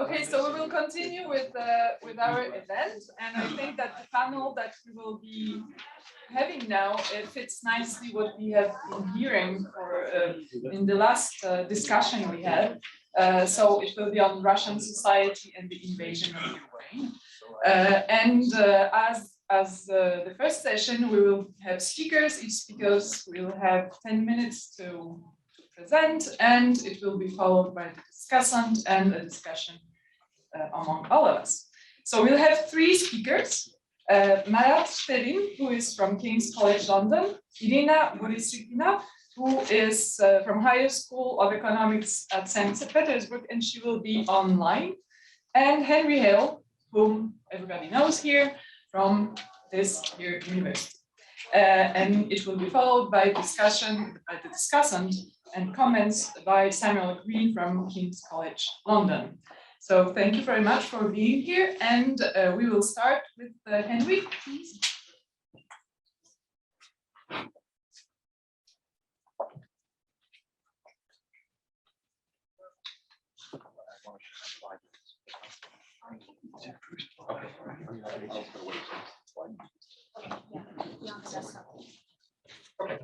Okay, so we will continue with our event, and I think that the panel that we will be having now, it fits nicely what we have been hearing in the last discussion we had. So it will be on Russian society and the invasion of Ukraine. As the first session, we will have speakers. Each speaker will have 10 minutes to present, and it will be followed by the discussant and a discussion among all of us. So we'll have three speakers. Marat Shterin, who is from King's College London, Irina, who is from Higher School of Economics at St. Petersburg, and she will be online, and Hale, whom everybody knows here from this here university. And it will be followed by discussion by the discussant and comments by Samuel Greene from King's College London. So thank you very much for being here, and we will start with Henry, please. Okay.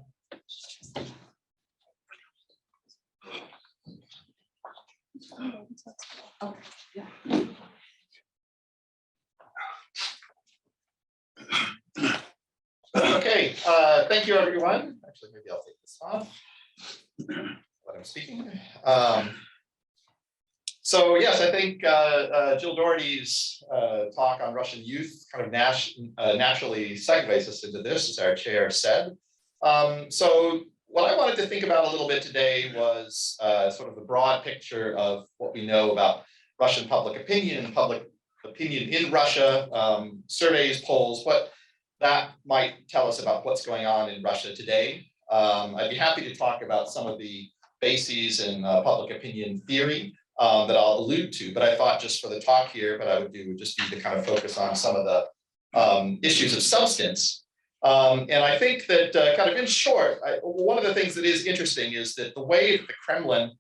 Oh, yeah. Okay, thank you everyone. Actually, maybe I'll take this off when I'm speaking. So yes, I think Jill Doherty's talk on Russian youth kind of naturally segues us into this, as our chair said. So what I wanted to think about a little bit today was sort of the broad picture of what we know about Russian public opinion and public opinion in Russia, surveys, polls, what that might tell us about what's going on in Russia today. I'd be happy to talk about some of the bases in public opinion theory that I'll allude to, but I thought just for the talk here, what I would do would just be to kind of focus on some of the issues of substance. And I think that kind of in short, one of the things that is interesting is that the way that the Kremlin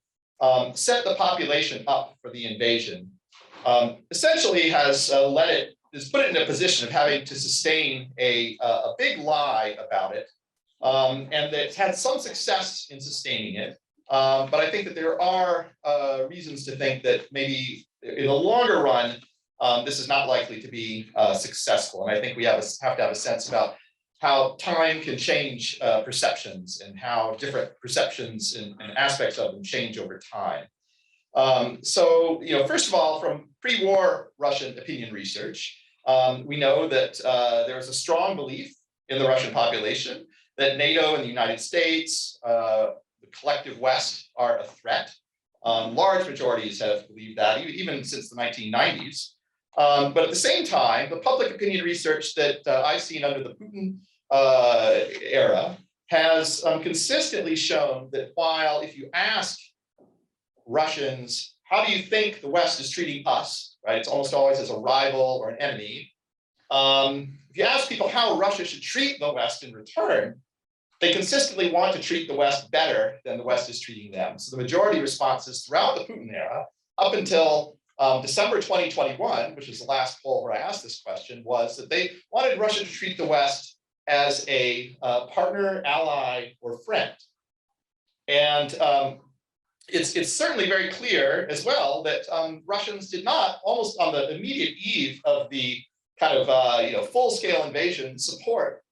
set the population up for the invasion essentially has put it in a position of having to sustain a big lie about it, and that it's had some success in sustaining it. But I think that there are reasons to think that maybe in the longer run, this is not likely to be successful. And I think we have to have a sense about how time can change perceptions and how different perceptions and aspects of them change over time. So, first of all, from pre-war Russian opinion research, we know that there is a strong belief in the Russian population that NATO and the United States, the collective West, are a threat. Large majorities have believed that, even since the 1990s. But at the same time, the public opinion research that I've seen under the Putin era has consistently shown that while if you ask Russians, how do you think the West is treating us, right? It's almost always as a rival or an enemy. If you ask people how Russia should treat the West in return, they consistently want to treat the West better than the West is treating them. So the majority responses throughout the Putin era, up until December 2021, which is the last poll where I asked this question, was that they wanted Russia to treat the West as a partner, ally, or friend. And it's certainly very clear as well that Russians did not, almost on the immediate eve of the kind of full-scale invasion, support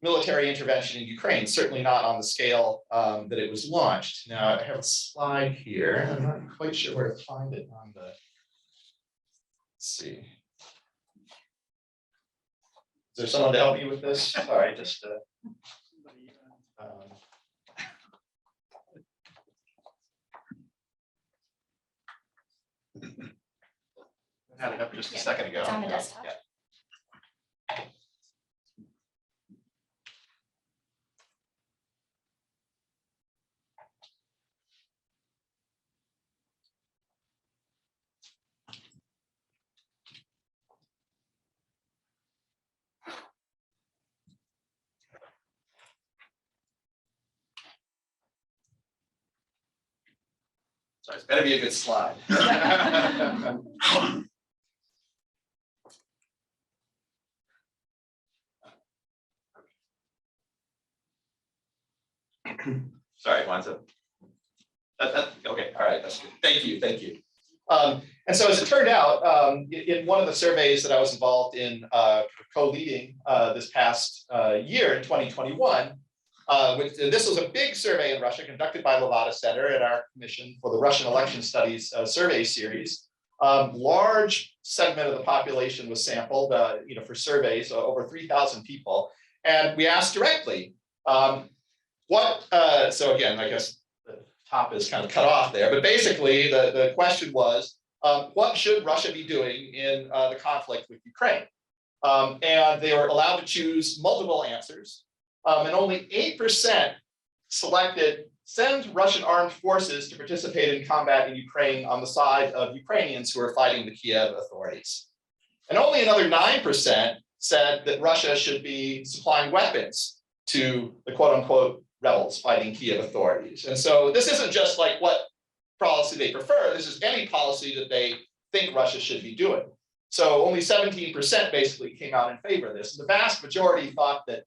military intervention in Ukraine, certainly not on the scale that it was launched. Now, I have a slide here. I'm not quite sure where to find it on the, let's see. Is there someone to help me with this? Sorry, just I had it up just a second ago. It's on the desktop. Yeah. So it's better be a good slide. Sorry, one second. Okay, all right, that's good. Thank you, thank you. And so as it turned out, in one of the surveys that I was involved in co-leading this past year in 2021, this was a big survey in Russia conducted by Levada Center at our commission for the Russian Election Studies survey series. Large segment of the population was sampled, for surveys, over 3,000 people, and we asked directly, so again, I guess the top is kind of cut off there, but basically the question was, what should Russia be doing in the conflict with Ukraine? And they were allowed to choose multiple answers, and only 8% selected send Russian armed forces to participate in combat in Ukraine on the side of Ukrainians who are fighting the Kiev authorities. And only another 9% said that Russia should be supplying weapons to the quote unquote rebels fighting Kiev authorities. And so this isn't just like what policy they prefer, this is any policy that they think Russia should be doing. So only 17% basically came out in favor of this. And the vast majority thought that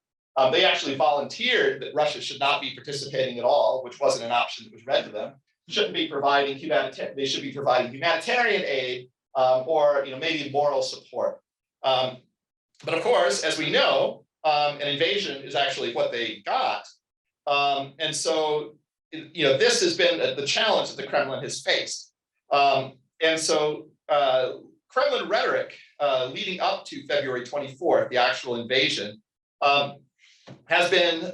they actually volunteered that Russia should not be participating at all, which wasn't an option that was read to them. Shouldn't be providing they should be providing humanitarian aid or maybe moral support. But of course, as we know, an invasion is actually what they got. And so, this has been the challenge that the Kremlin has faced. And so Kremlin rhetoric leading up to February 24th, the actual invasion, has been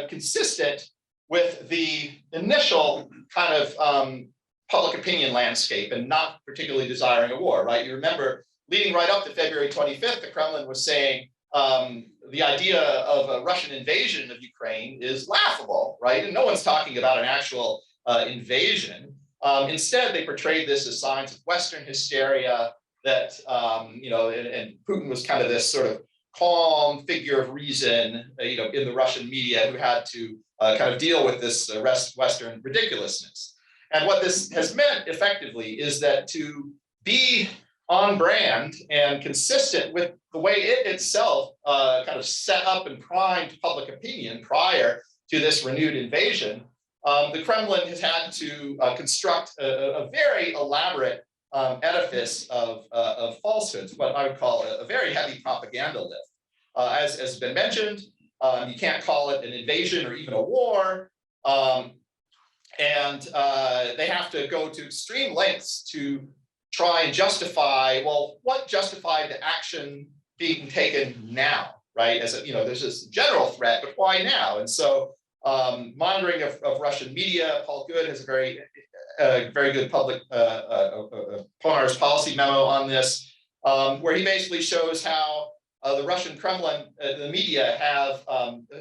consistent with the initial kind of public opinion landscape and not particularly desiring a war, right? You remember leading right up to February 25th, the Kremlin was saying the idea of a Russian invasion of Ukraine is laughable, right? And no one's talking about an actual invasion. Instead, they portrayed this as signs of Western hysteria that, and Putin was kind of this sort of calm figure of reason, in the Russian media who had to kind of deal with this Western ridiculousness. And what this has meant effectively is that to be on brand and consistent with the way it itself kind of set up and primed public opinion prior to this renewed invasion, the Kremlin has had to construct a very elaborate edifice of falsehoods, what I would call a very heavy propaganda lift. As has been mentioned, you can't call it an invasion or even a war. And they have to go to extreme lengths to try and justify, well, what justified the action being taken now, right? As there's this general threat, but why now? And so monitoring of Russian media, Paul Good has a very good public Ponar's policy memo on this, where he basically shows how the Russian Kremlin, the media have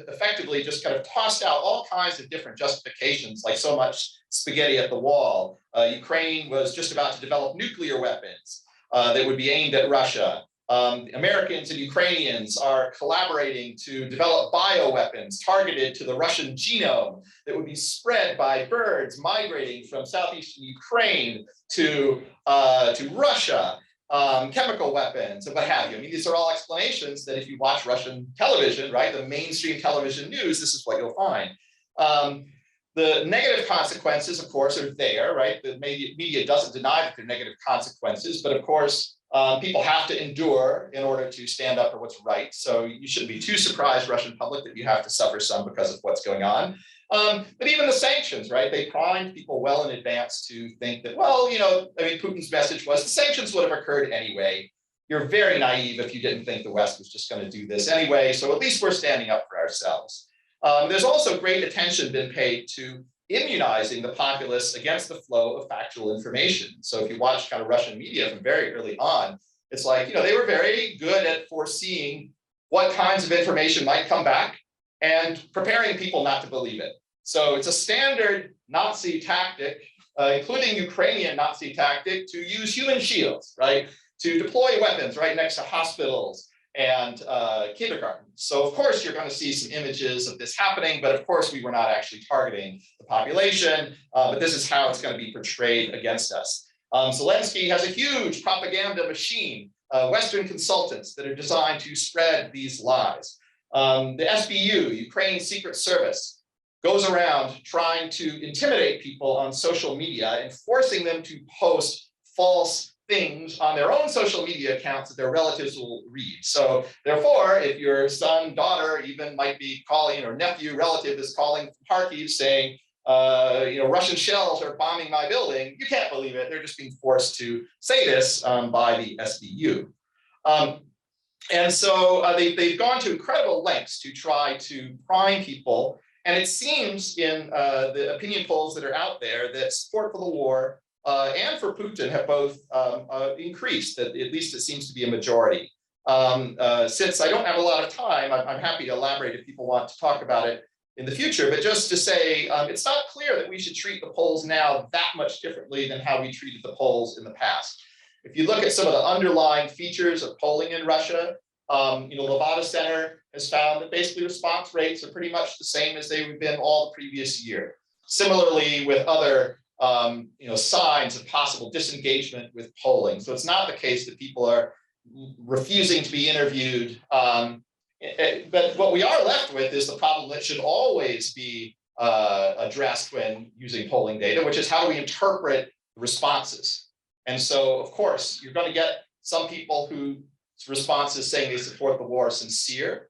effectively just kind of tossed out all kinds of different justifications, like so much spaghetti at the wall. Ukraine was just about to develop nuclear weapons that would be aimed at Russia. Americans and Ukrainians are collaborating to develop bioweapons targeted to the Russian genome that would be spread by birds migrating from southeastern Ukraine to Russia. Chemical weapons and what have you. I mean, these are all explanations that if you watch Russian television, right, the mainstream television news, this is what you'll find. The negative consequences, of course, are there, right? The media doesn't deny that there are negative consequences, but of course, people have to endure in order to stand up for what's right. So you shouldn't be too surprised, Russian public, that you have to suffer some because of what's going on. But even the sanctions, right? They primed people well in advance to think that, well, Putin's message was the sanctions would have occurred anyway. You're very naive if you didn't think the West was just going to do this anyway. So at least we're standing up for ourselves. There's also great attention been paid to immunizing the populace against the flow of factual information. So if you watch kind of Russian media from very early on, it's like, they were very good at foreseeing what kinds of information might come back and preparing people not to believe it. So it's a standard Nazi tactic, including Ukrainian Nazi tactic, to use human shields, right? To deploy weapons right next to hospitals and kindergartens. So of course, you're going to see some images of this happening, but of course, we were not actually targeting the population, but this is how it's going to be portrayed against us. Zelensky has a huge propaganda machine, Western consultants that are designed to spread these lies. The SBU, Ukraine Secret Service, goes around trying to intimidate people on social media and forcing them to post false things on their own social media accounts that their relatives will read. So therefore, if your son, daughter, even might be calling, or nephew, relative is calling from Kharkiv saying, Russian shells are bombing my building, you can't believe it. They're just being forced to say this by the SBU. And so they've gone to incredible lengths to try to prime people. And it seems in the opinion polls that are out there that support for the war and for Putin have both increased, that at least it seems to be a majority. Since I don't have a lot of time, I'm happy to elaborate if people want to talk about it in the future, but just to say, it's not clear that we should treat the polls now that much differently than how we treated the polls in the past. If you look at some of the underlying features of polling in Russia, Levada Center has found that basically response rates are pretty much the same as they've been all the previous year. Similarly, with other signs of possible disengagement with polling. So it's not the case that people are refusing to be interviewed. But what we are left with is the problem that should always be addressed when using polling data, which is how do we interpret responses? And so, of course, you're going to get some people whose responses saying they support the war are sincere,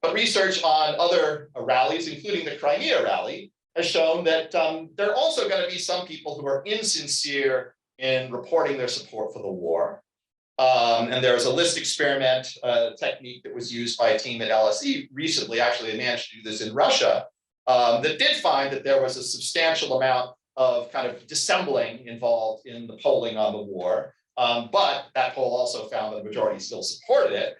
but research on other rallies, including the Crimea rally, has shown that there are also going to be some people who are insincere in reporting their support for the war. And there was a list experiment technique that was used by a team at LSE recently. Actually, they managed to do this in Russia, that did find that there was a substantial amount of kind of dissembling involved in the polling on the war. But that poll also found that the majority still supported it.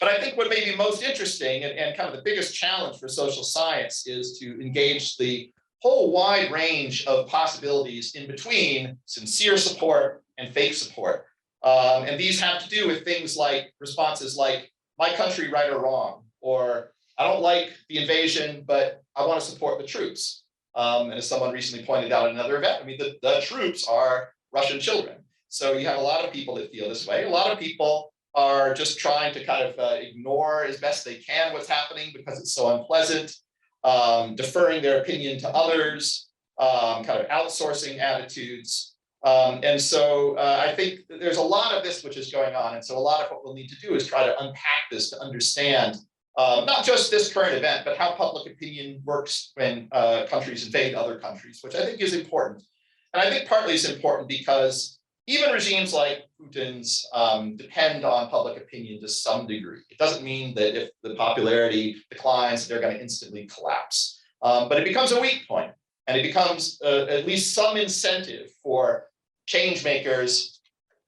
But I think what may be most interesting and kind of the biggest challenge for social science is to engage the whole wide range of possibilities in between sincere support and fake support. And these have to do with things like responses like, my country right or wrong, or I don't like the invasion, but I want to support the troops. And as someone recently pointed out in another event, I mean, the troops are Russian children. So you have a lot of people that feel this way. A lot of people are just trying to kind of ignore as best they can what's happening because it's so unpleasant, deferring their opinion to others, kind of outsourcing attitudes. And so I think there's a lot of this which is going on. And so a lot of what we'll need to do is try to unpack this to understand not just this current event, but how public opinion works when countries invade other countries, which I think is important. And I think partly it's important because even regimes like Putin's depend on public opinion to some degree. It doesn't mean that if the popularity declines, they're going to instantly collapse. But it becomes a weak point, and it becomes at least some incentive for change makers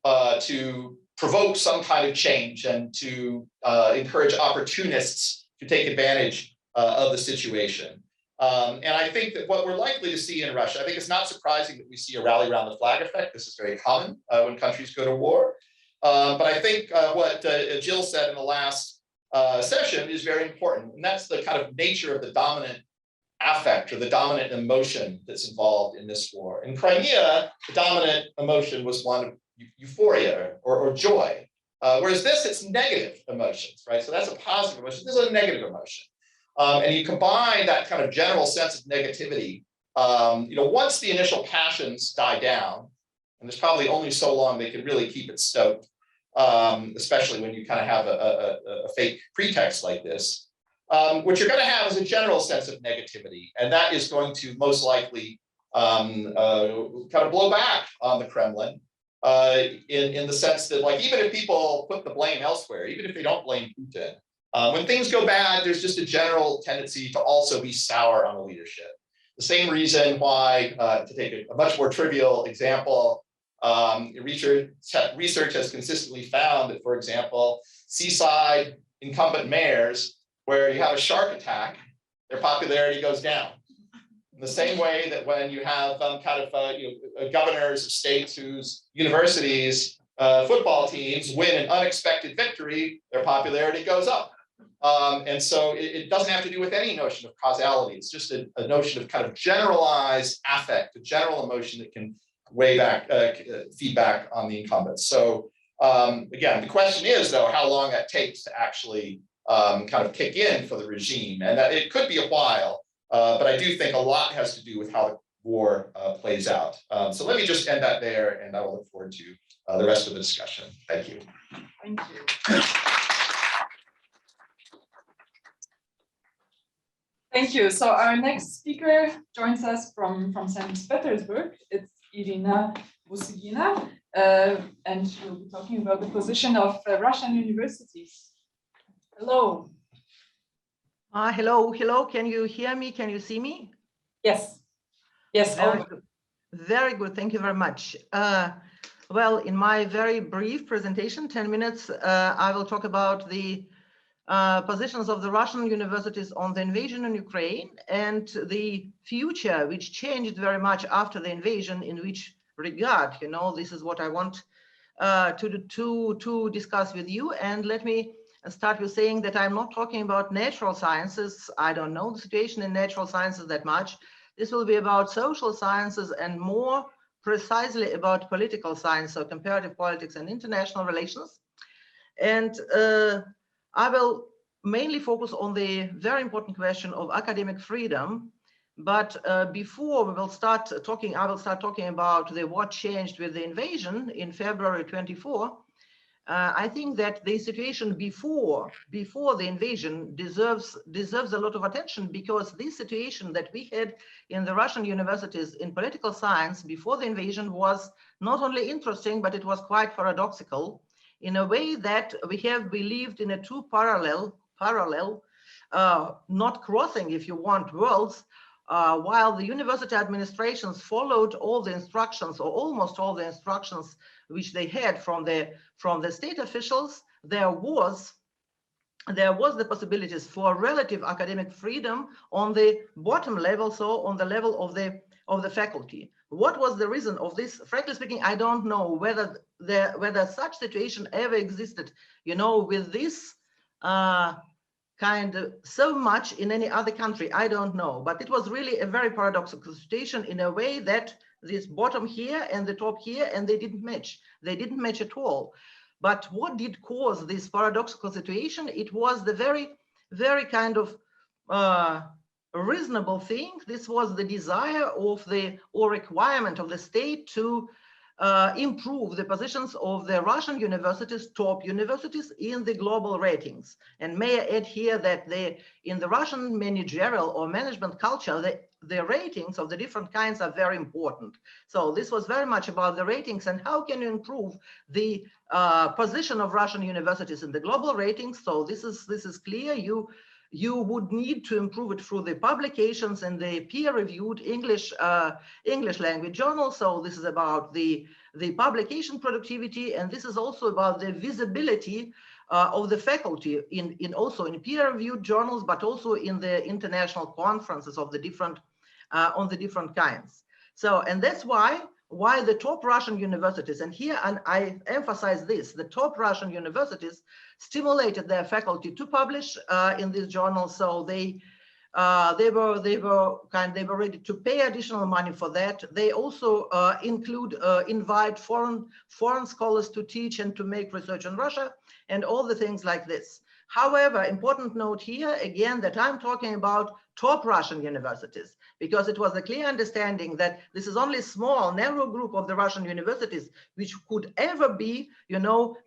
to provoke some kind of change and to encourage opportunists to take advantage of the situation. And I think that what we're likely to see in Russia, I think it's not surprising that we see a rally around the flag effect. This is very common when countries go to war. But I think what Jill said in the last session is very important. And that's the kind of nature of the dominant affect or the dominant emotion that's involved in this war. In Crimea, the dominant emotion was one of euphoria or joy. Whereas this, it's negative emotions, right? So that's a positive emotion. This is a negative emotion. And you combine that kind of general sense of negativity, once the initial passions die down, and there's probably only so long they can really keep it stoked, especially when you kind of have a fake pretext like this, what you're going to have is a general sense of negativity. And that is going to most likely kind of blow back on the Kremlin in the sense that, like, even if people put the blame elsewhere, even if they don't blame Putin, when things go bad, there's just a general tendency to also be sour on the leadership. The same reason why, to take a much more trivial example, research has consistently found that, for example, seaside incumbent mayors, where you have a shark attack, their popularity goes down. In the same way that when you have governors of states whose universities, football teams win an unexpected victory, their popularity goes up. And so it doesn't have to do with any notion of causality. It's just a notion of kind of generalized affect, a general emotion that can feedback on the incumbents. So again, the question is though, how long that takes to actually kind of kick in for the regime, and that it could be a while, but I do think a lot has to do with how the war plays out. So let me just end that there, and I will look forward to the rest of the discussion. Thank you. Thank you. Thank you. So our next speaker joins us from St. Petersburg. It's Irina Busygina, and she'll be talking about the position of Russian universities. Hello. Hello. Can you hear me? Can you see me? Yes. Yes. Very good. Very good. Thank you very much. Well, in my very brief presentation, 10 minutes, I will talk about the positions of the Russian universities on the invasion in Ukraine and the future, which changed very much after the invasion. In which regard, this is what I want to discuss with you. And let me start with saying that I'm not talking about natural sciences. I don't know the situation in natural sciences that much. This will be about social sciences and more precisely about political science, so comparative politics and international relations. And I will mainly focus on the very important question of academic freedom. But before we will start talking, I will start talking about what changed with the invasion in February 24. I think that the situation before the invasion deserves a lot of attention, because this situation that we had in the Russian universities in political science before the invasion was not only interesting, but it was quite paradoxical in a way that we have believed in a two parallel, not crossing, if you want, worlds. While the university administrations followed all the instructions, or almost all the instructions, which they had from the state officials, there was the possibilities for relative academic freedom on the bottom level, so on the level of the faculty. What was the reason of this? Frankly speaking, I don't know whether such situation ever existed, with this kind of so much in any other country. I don't know, but it was really a very paradoxical situation in a way that this bottom here and the top here, and they didn't match at all. But what did cause this paradoxical situation? It was the very kind of reasonable thing. This was the desire or requirement of the state to improve the positions of the Russian universities, top universities, in the global ratings. And may I add here that in the Russian managerial or management culture, the ratings of the different kinds are very important. So this was very much about the ratings and how can you improve the position of Russian universities in the global ratings. So this is clear. You would need to improve it through the publications in the peer-reviewed English language journals. So this is about the publication productivity, and this is also about the visibility of the faculty also in peer-reviewed journals, but also in the international conferences of the different on the different kinds. So, and that's why the top Russian universities, and here and I emphasize this, the top Russian universities stimulated their faculty to publish in these journals. So they were ready to pay additional money for that. They also invite foreign scholars to teach and to make research on Russia and all the things like this. However, important note here again that I'm talking about top Russian universities, because it was a clear understanding that this is only a small, narrow group of the Russian universities which could ever be,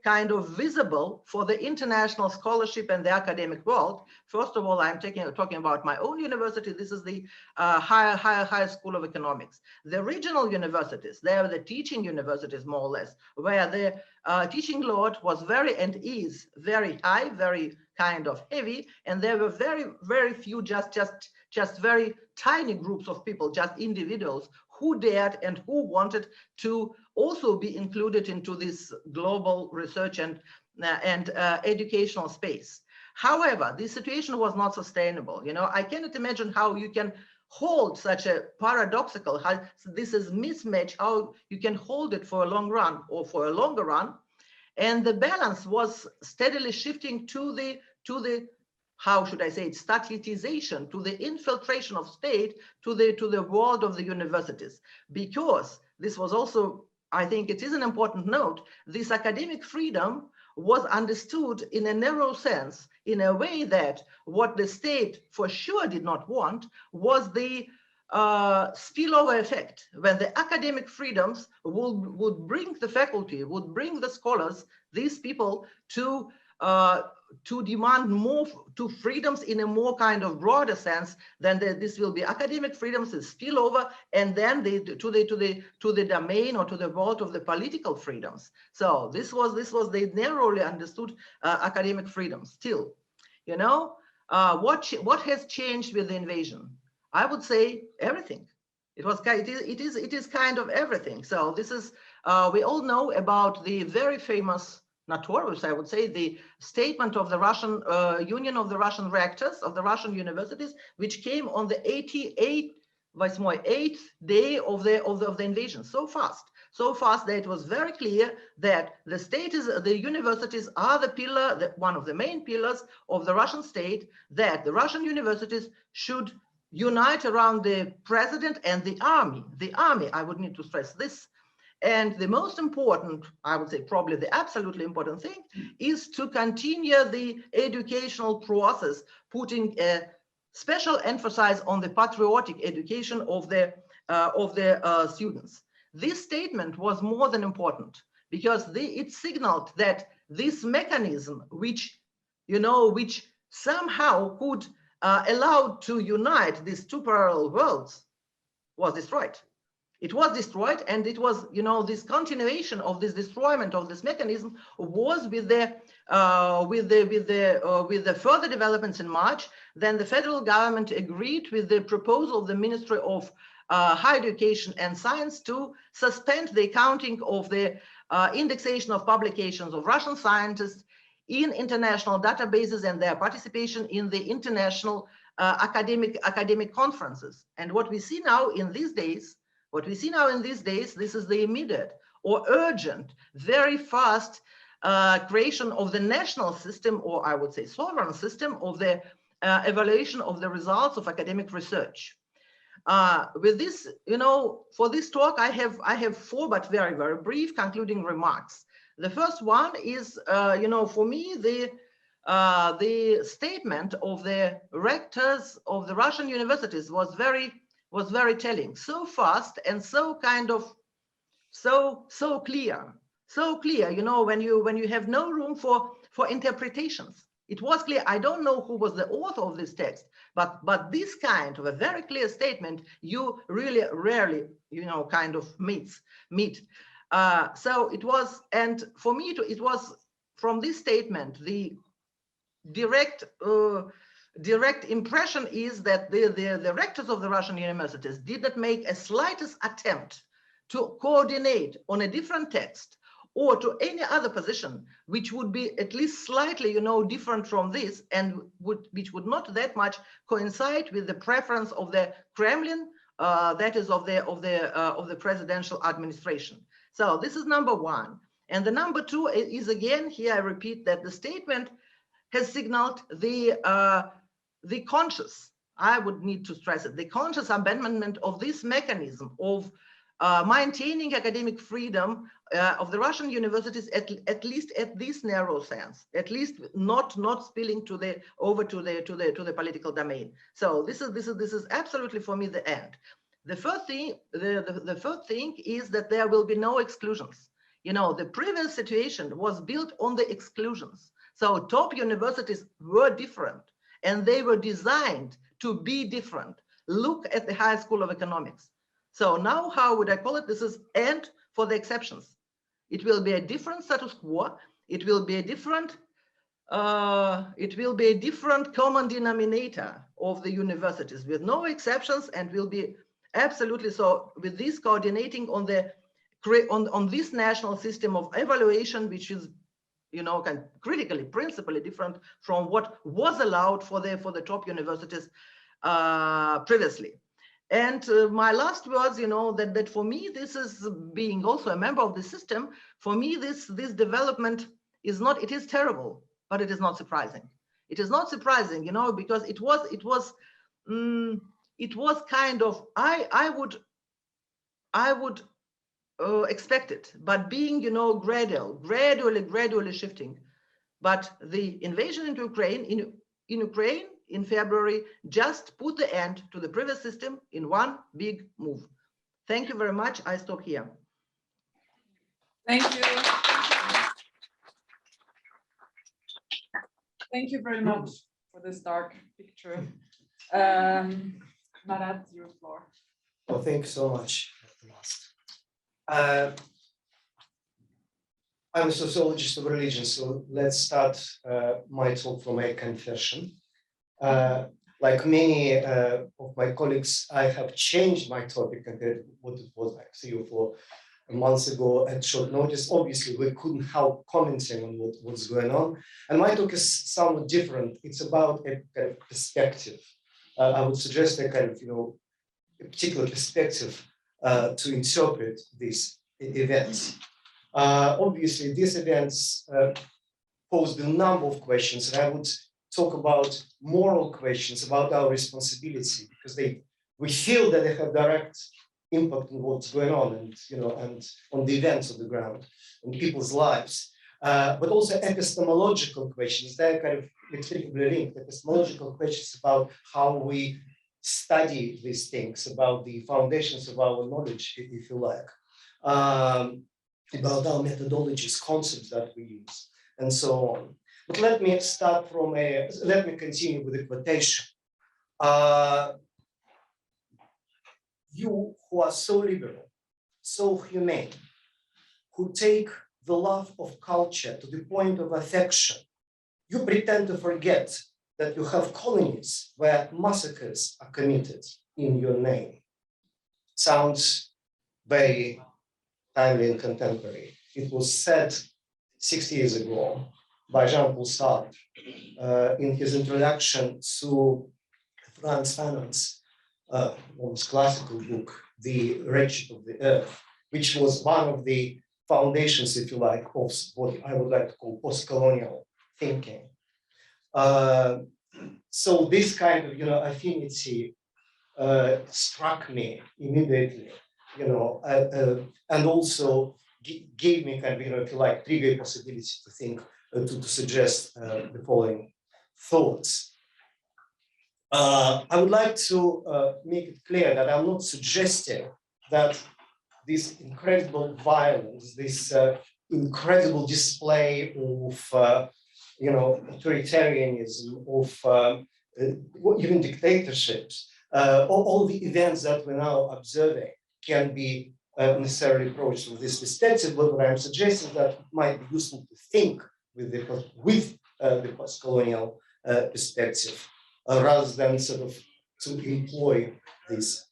kind of visible for the international scholarship and the academic world. First of all, I'm talking about my own university. This is the Higher School of Economics. The regional universities, they are the teaching universities, more or less, where the teaching load was is very high, very kind of heavy, and there were very few, just very tiny groups of people, just individuals who dared and who wanted to also be included into this global research and educational space. However, this situation was not sustainable. I cannot imagine how you can hold such a paradoxical, how this is mismatch, how you can hold it for a long run or for a longer run. And the balance was steadily shifting to the how should I say it, statutization, to the infiltration of state to the world of the universities, because this was also, I think it is an important note, this academic freedom was understood in a narrow sense, in a way that what the state for sure did not want was the spillover effect, when the academic freedoms would bring the faculty, would bring the scholars, these people to demand more to freedoms in a more kind of broader sense than this will be academic freedoms that spill over and then to the domain or to the world of the political freedoms. So this was the narrowly understood academic freedom. Still, you know, what has changed with the invasion? I would say everything. It is kind of everything. So this is we all know about the very famous, notorious, I would say, the statement of the Russian Union of the Russian Rectors of the Russian universities, which came on the 88th day of the invasion. So fast that it was very clear that the universities are the pillar, one of the main pillars of the Russian state, that the Russian universities should unite around the president and the army. The army, I would need to stress this. And the most important, I would say probably the absolutely important thing, is to continue the educational process, putting a special emphasis on the patriotic education of the students. This statement was more than important because it signaled that this mechanism, which somehow could allow to unite these two parallel worlds, was destroyed. It was destroyed, and it was, this continuation of this destroyment of this mechanism was with the further developments in March. Then the federal government agreed with the proposal of the Ministry of Higher Education and Science to suspend the accounting of the indexation of publications of Russian scientists in international databases and their participation in the international academic conferences. And what we see now in these days, this is the immediate or urgent, very fast creation of the national system, or I would say sovereign system, of the evaluation of the results of academic research. With this, for this talk, I have four, but very, very brief concluding remarks. The first one is, for me, the statement of the rectors of the Russian universities was very telling. So fast and so kind of so clear. When you have no room for interpretations. It was clear. I don't know who was the author of this text, but this kind of a very clear statement you really rarely kind of meet. So it was, and for me it was from this statement, the direct impression is that the rectors of the Russian universities did not make a slightest attempt to coordinate on a different text or to any other position which would be at least slightly different from this, and which would not that much coincide with the preference of the Kremlin, that is of the presidential administration. So this is number one. And the number two is, again, here I repeat that the statement has signaled the conscious, I would need to stress it, the conscious abandonment of this mechanism of maintaining academic freedom of the Russian universities, at least at this narrow sense, at least not spilling over to the political domain. So this is absolutely for me the end. The first thing, the third thing is that there will be no exclusions. The previous situation was built on the exclusions. So top universities were different, and they were designed to be different. Look at the High School of Economics. So now, how would I call it? This is end for the exceptions. It will be a different status quo. It will be a different common denominator of the universities with no exceptions, and will be absolutely so with this coordinating on this national system of evaluation, which is critically, principally different from what was allowed for the top universities previously. And my last words, that for me, this is being also a member of the system. For me, this development is not, it is terrible, but it is not surprising. It is not surprising, because it was kind of, I would expected, but being, gradually shifting. But the invasion into Ukraine, in Ukraine in February, just put the end to the previous system in one big move. Thank you very much. I stop here. Thank you. Thank you very much for this dark picture. Marat, your floor. Well, thank you so much. I'm a sociologist of religion, so let's start my talk from a confession. Like many of my colleagues, I have changed my topic compared to what it was like 3 or 4 months ago at short notice. Obviously, we couldn't help commenting on what's going on. And my talk is somewhat different. It's about a kind of perspective. I would suggest a kind of, a particular perspective to interpret these events. Obviously, these events posed a number of questions, and I would talk about moral questions about our responsibility, because we feel that they have direct impact on what's going on, and and on the events of the ground, on people's lives. But also epistemological questions. They're kind of inextricably linked. Epistemological questions about how we study these things, about the foundations of our knowledge, if you like, about our methodologies, concepts that we use, and so on. But let me continue with a quotation. You who are so liberal, so humane, who take the love of culture to the point of affection, you pretend to forget that you have colonies where massacres are committed in your name. Sounds very timely and contemporary. It was said 60 years ago by Jean-Paul Sartre in his introduction to Frantz Fanon's almost classical book, The Wretched of the Earth, which was one of the foundations, if you like, of what I would like to call postcolonial thinking. So this kind of, affinity struck me immediately, and also gave me kind of, if you like, trigger possibility to think, to suggest the following thoughts. I would like to make it clear that I'm not suggesting that this incredible violence, this incredible display of, authoritarianism, of even dictatorships, all the events that we're now observing can be necessarily approached from this perspective. But what I'm suggesting that it might be useful to think with the postcolonial perspective, rather than sort of to employ this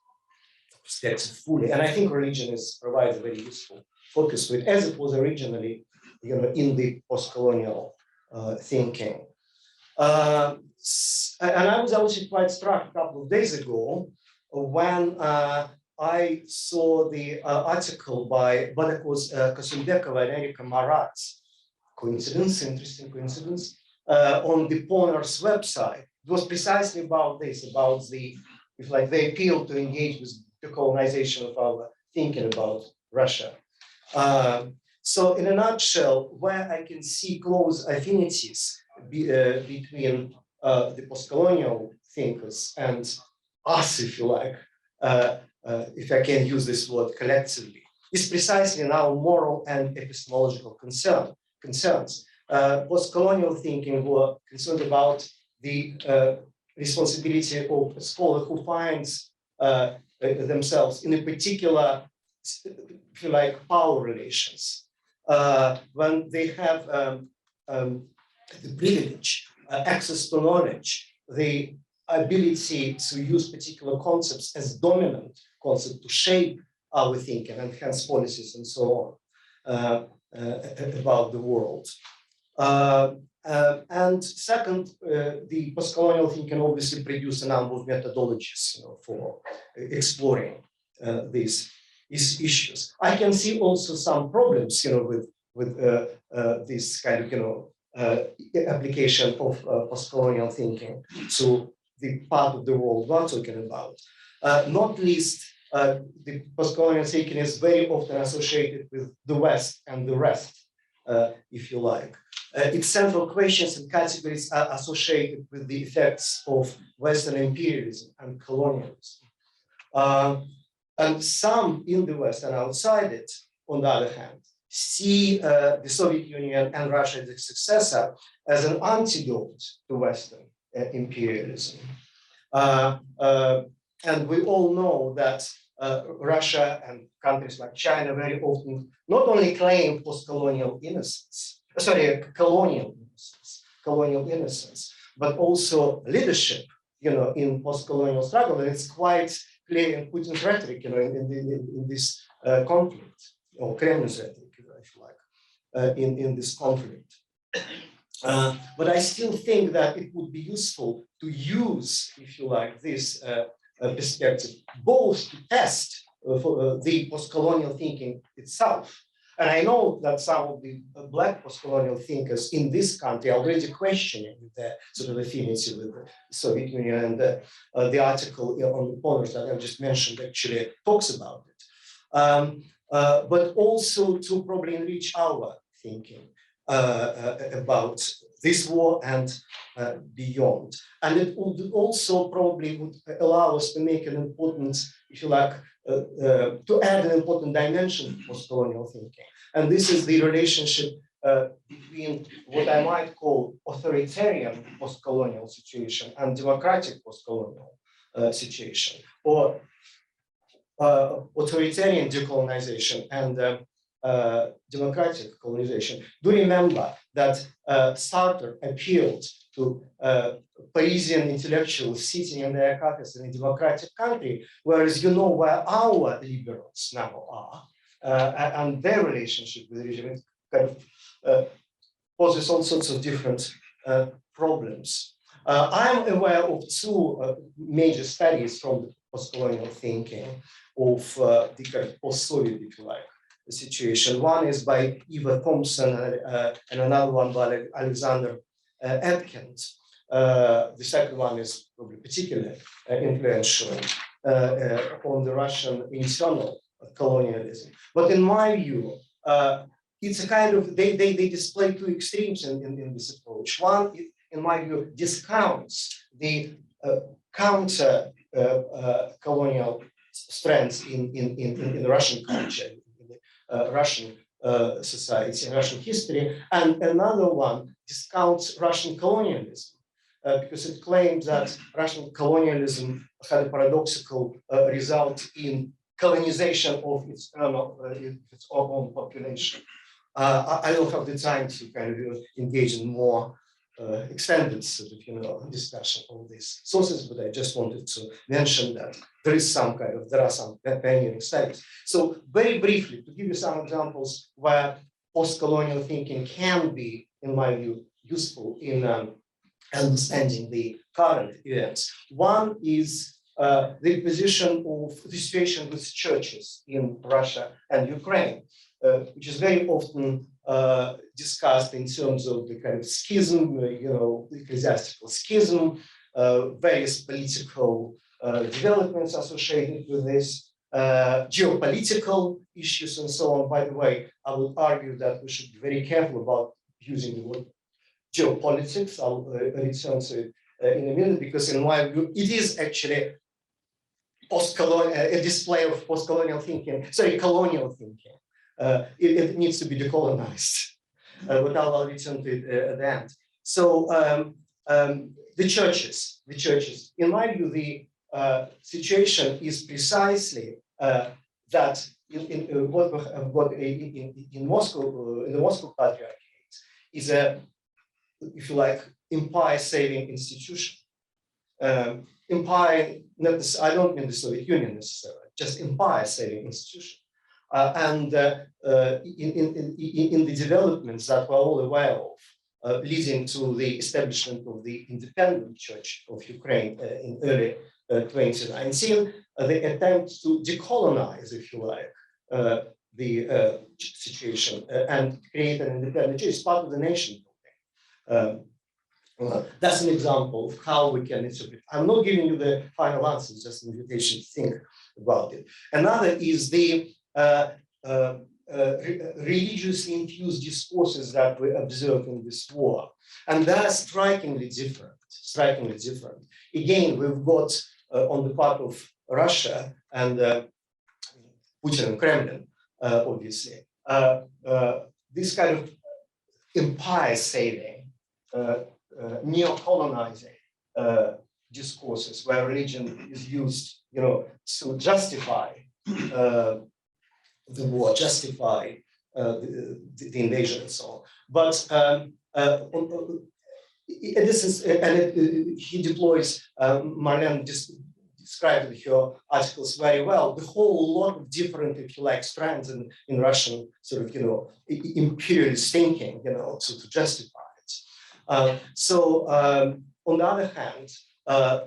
perspective fully. And I think religion provides a very useful focus to it, as it was originally, in the postcolonial thinking. And I was actually quite struck a couple of days ago when I saw the article by Badakos Kasumbekova and Erika Marat, coincidence, interesting coincidence, on the Ponar's website. It was precisely about this, about the appeal to engage with the colonization of our thinking about Russia. So in a nutshell, where I can see close affinities between the postcolonial thinkers and us, if you like, if I can use this word collectively, is precisely in our moral and epistemological concerns. Postcolonial thinking were concerned about the responsibility of a scholar who finds themselves in a particular, if you like, power relations. When they have the privilege, access to knowledge, the ability to use particular concepts as dominant concepts to shape our thinking and hence policies and so on about the world. And second, the postcolonial thinking obviously produced a number of methodologies for exploring these issues. I can see also some problems with this kind of application of postcolonial thinking to the part of the world we're talking about. Not least the postcolonial thinking is very often associated with the West and the rest, if you like. Its central questions and categories are associated with the effects of Western imperialism and colonialism. And some in the West and outside it, on the other hand, see the Soviet Union and Russia as a successor as an antidote to Western imperialism. And we all know that Russia and countries like China very often not only claim post-colonial innocence, colonial innocence, but also leadership, in post-colonial struggle. And it's quite clear in Putin's rhetoric, in this conflict, or Kremlin's rhetoric, if you like, in this conflict. But I still think that it would be useful to use, if you like, this perspective, both to test the post-colonial thinking itself. And I know that some of the Black post-colonial thinkers in this country are already questioning the sort of affinity with the Soviet Union, and the article on the polars that I just mentioned actually talks about it. But also to probably enrich our thinking about this war and beyond. And it would also probably would allow us to make an important, if you like, to add an important dimension to post-colonial thinking. And this is the relationship between what I might call authoritarian post-colonial situation and democratic post-colonial situation, or authoritarian decolonization and democratic colonization. Do remember that Sartre appealed to Parisian intellectuals sitting in their caucus in a democratic country, whereas where our liberals now are, and their relationship with the regime kind of poses all sorts of different problems. I'm aware of two major studies from the post-colonial thinking of the kind of post-Soviet, if you like, the situation. One is by Eva Thompson and another one by Alexander Atkins. The second one is probably particularly influential on the Russian internal colonialism. But in my view, it's a kind of, they display two extremes in this approach. One, in my view, discounts the counter colonial strengths in the Russian culture, Russian society and Russian history, and another one discounts Russian colonialism because it claims that Russian colonialism had a paradoxical result in colonization of its own population. I don't have the time to kind of engage in more extended sort of discussion of these sources, but I just wanted to mention that there are some pioneering studies. So very briefly, to give you some examples where post-colonial thinking can be, in my view, useful in understanding the current events. One is the position of the situation with churches in Russia and Ukraine, which is very often discussed in terms of the kind of schism, ecclesiastical schism, various political developments associated with this, geopolitical issues and so on. By the way, I would argue that we should be very careful about using the word geopolitics. I'll return to it in a minute, because in my view, it is actually a display of post-colonial thinking, colonial thinking. It needs to be decolonized, but I'll return to it at the end. So the churches, in my view, the situation is precisely that in Moscow, in the Moscow Patriarchate, is a, if you like, empire-saving institution. Empire, I don't mean the Soviet Union necessarily, just empire-saving institution. And in the developments that we're all aware of, leading to the establishment of the independent Church of Ukraine in early 2019, the attempt to decolonize, if you like, the situation and create an independent church is part of the nation building. That's an example of how we can interpret. I'm not giving you the final answer, just an invitation to think about it. Another is the religiously infused discourses that we observe in this war. And they're strikingly different, Again, we've got on the part of Russia and Putin and Kremlin, obviously, this kind of empire-saving, neo-colonizing discourses where religion is used, to justify the war, justify the invasion and so on. But this is, and he deploys, Marlene described in her articles very well, the whole lot of different, if you like, strands in Russian sort of, imperialist thinking, to justify it. So on the other hand,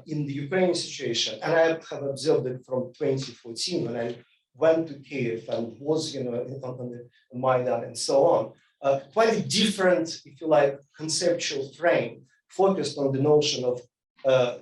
in the Ukrainian situation, and I have observed it from 2014 when I went to Kiev and was, on the Maidan and so on, quite a different, if you like, conceptual frame focused on the notion of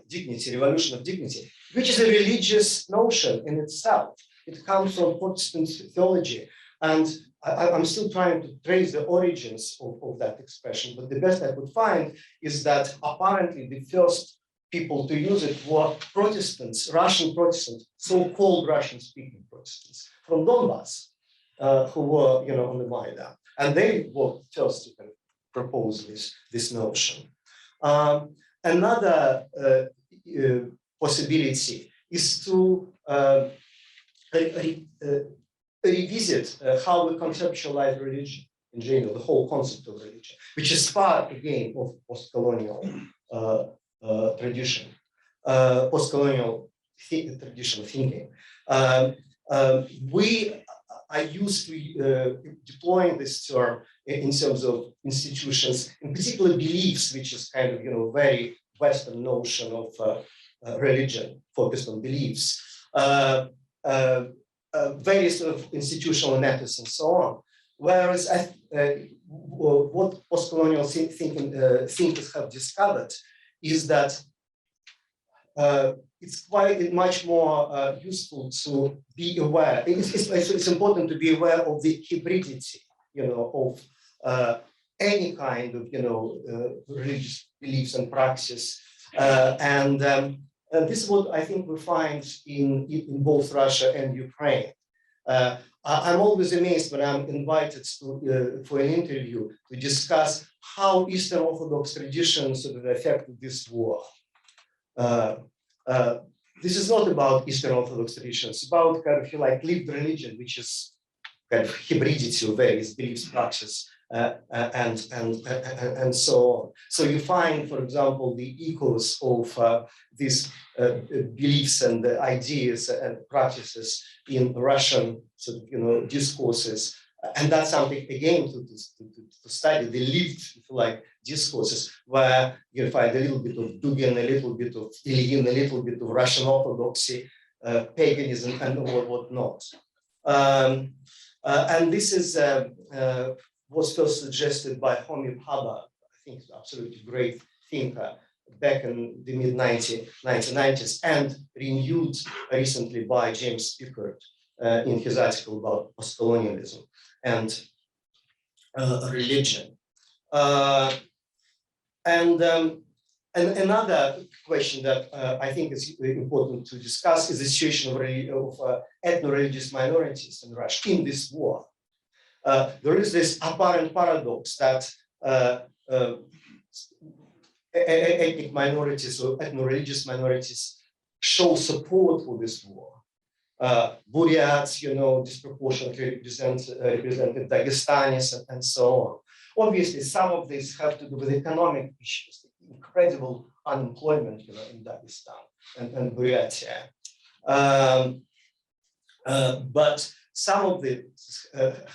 dignity, revolution of dignity, which is a religious notion in itself. It comes from Protestant theology. And I'm still trying to trace the origins of that expression, but the best I could find is that apparently the first people to use it were Protestants, Russian Protestants, so-called Russian-speaking Protestants from Donbass, who were, on the Maidan, and they were first to kind of propose this notion. Another possibility is to revisit how we conceptualize religion in general, the whole concept of religion, which is part again of postcolonial tradition, postcolonial tradition of thinking. We are used to deploying this term in terms of institutions, in particular beliefs, which is kind of very Western notion of religion focused on beliefs, various sort of institutional networks and so on. Whereas what postcolonial thinkers have discovered is that it's quite much more useful to be aware. It's important to be aware of the hybridity, of any kind of, religious beliefs and practices. And this is what I think we find in both Russia and Ukraine. I'm always amazed when I'm invited for an interview to discuss how Eastern Orthodox traditions sort of affected this war. This is not about Eastern Orthodox traditions, it's about kind of lived religion, which is kind of hybridity of various beliefs, practices, and so on. So you find, for example, the echoes of these beliefs and the ideas and practices in Russian sort of, discourses. And that's something, again, to study, the lived, if you like, discourses, where you find a little bit of Dugin, a little bit of Ilyin, a little bit of Russian Orthodoxy, paganism, and whatnot. And this is was first suggested by Homi Bhabha, I think absolutely great thinker, back in the mid-1990s, and renewed recently by James Pickard in his article about postcolonialism and religion. And another question that I think is important to discuss is the situation of ethno-religious minorities in Russia in this war. There is this apparent paradox that ethnic minorities or ethno-religious minorities show support for this war. Buryats, disproportionately represented Dagestanis and so on. Obviously, some of these have to do with economic issues, incredible unemployment, in Dagestan and Buryatia. But some of it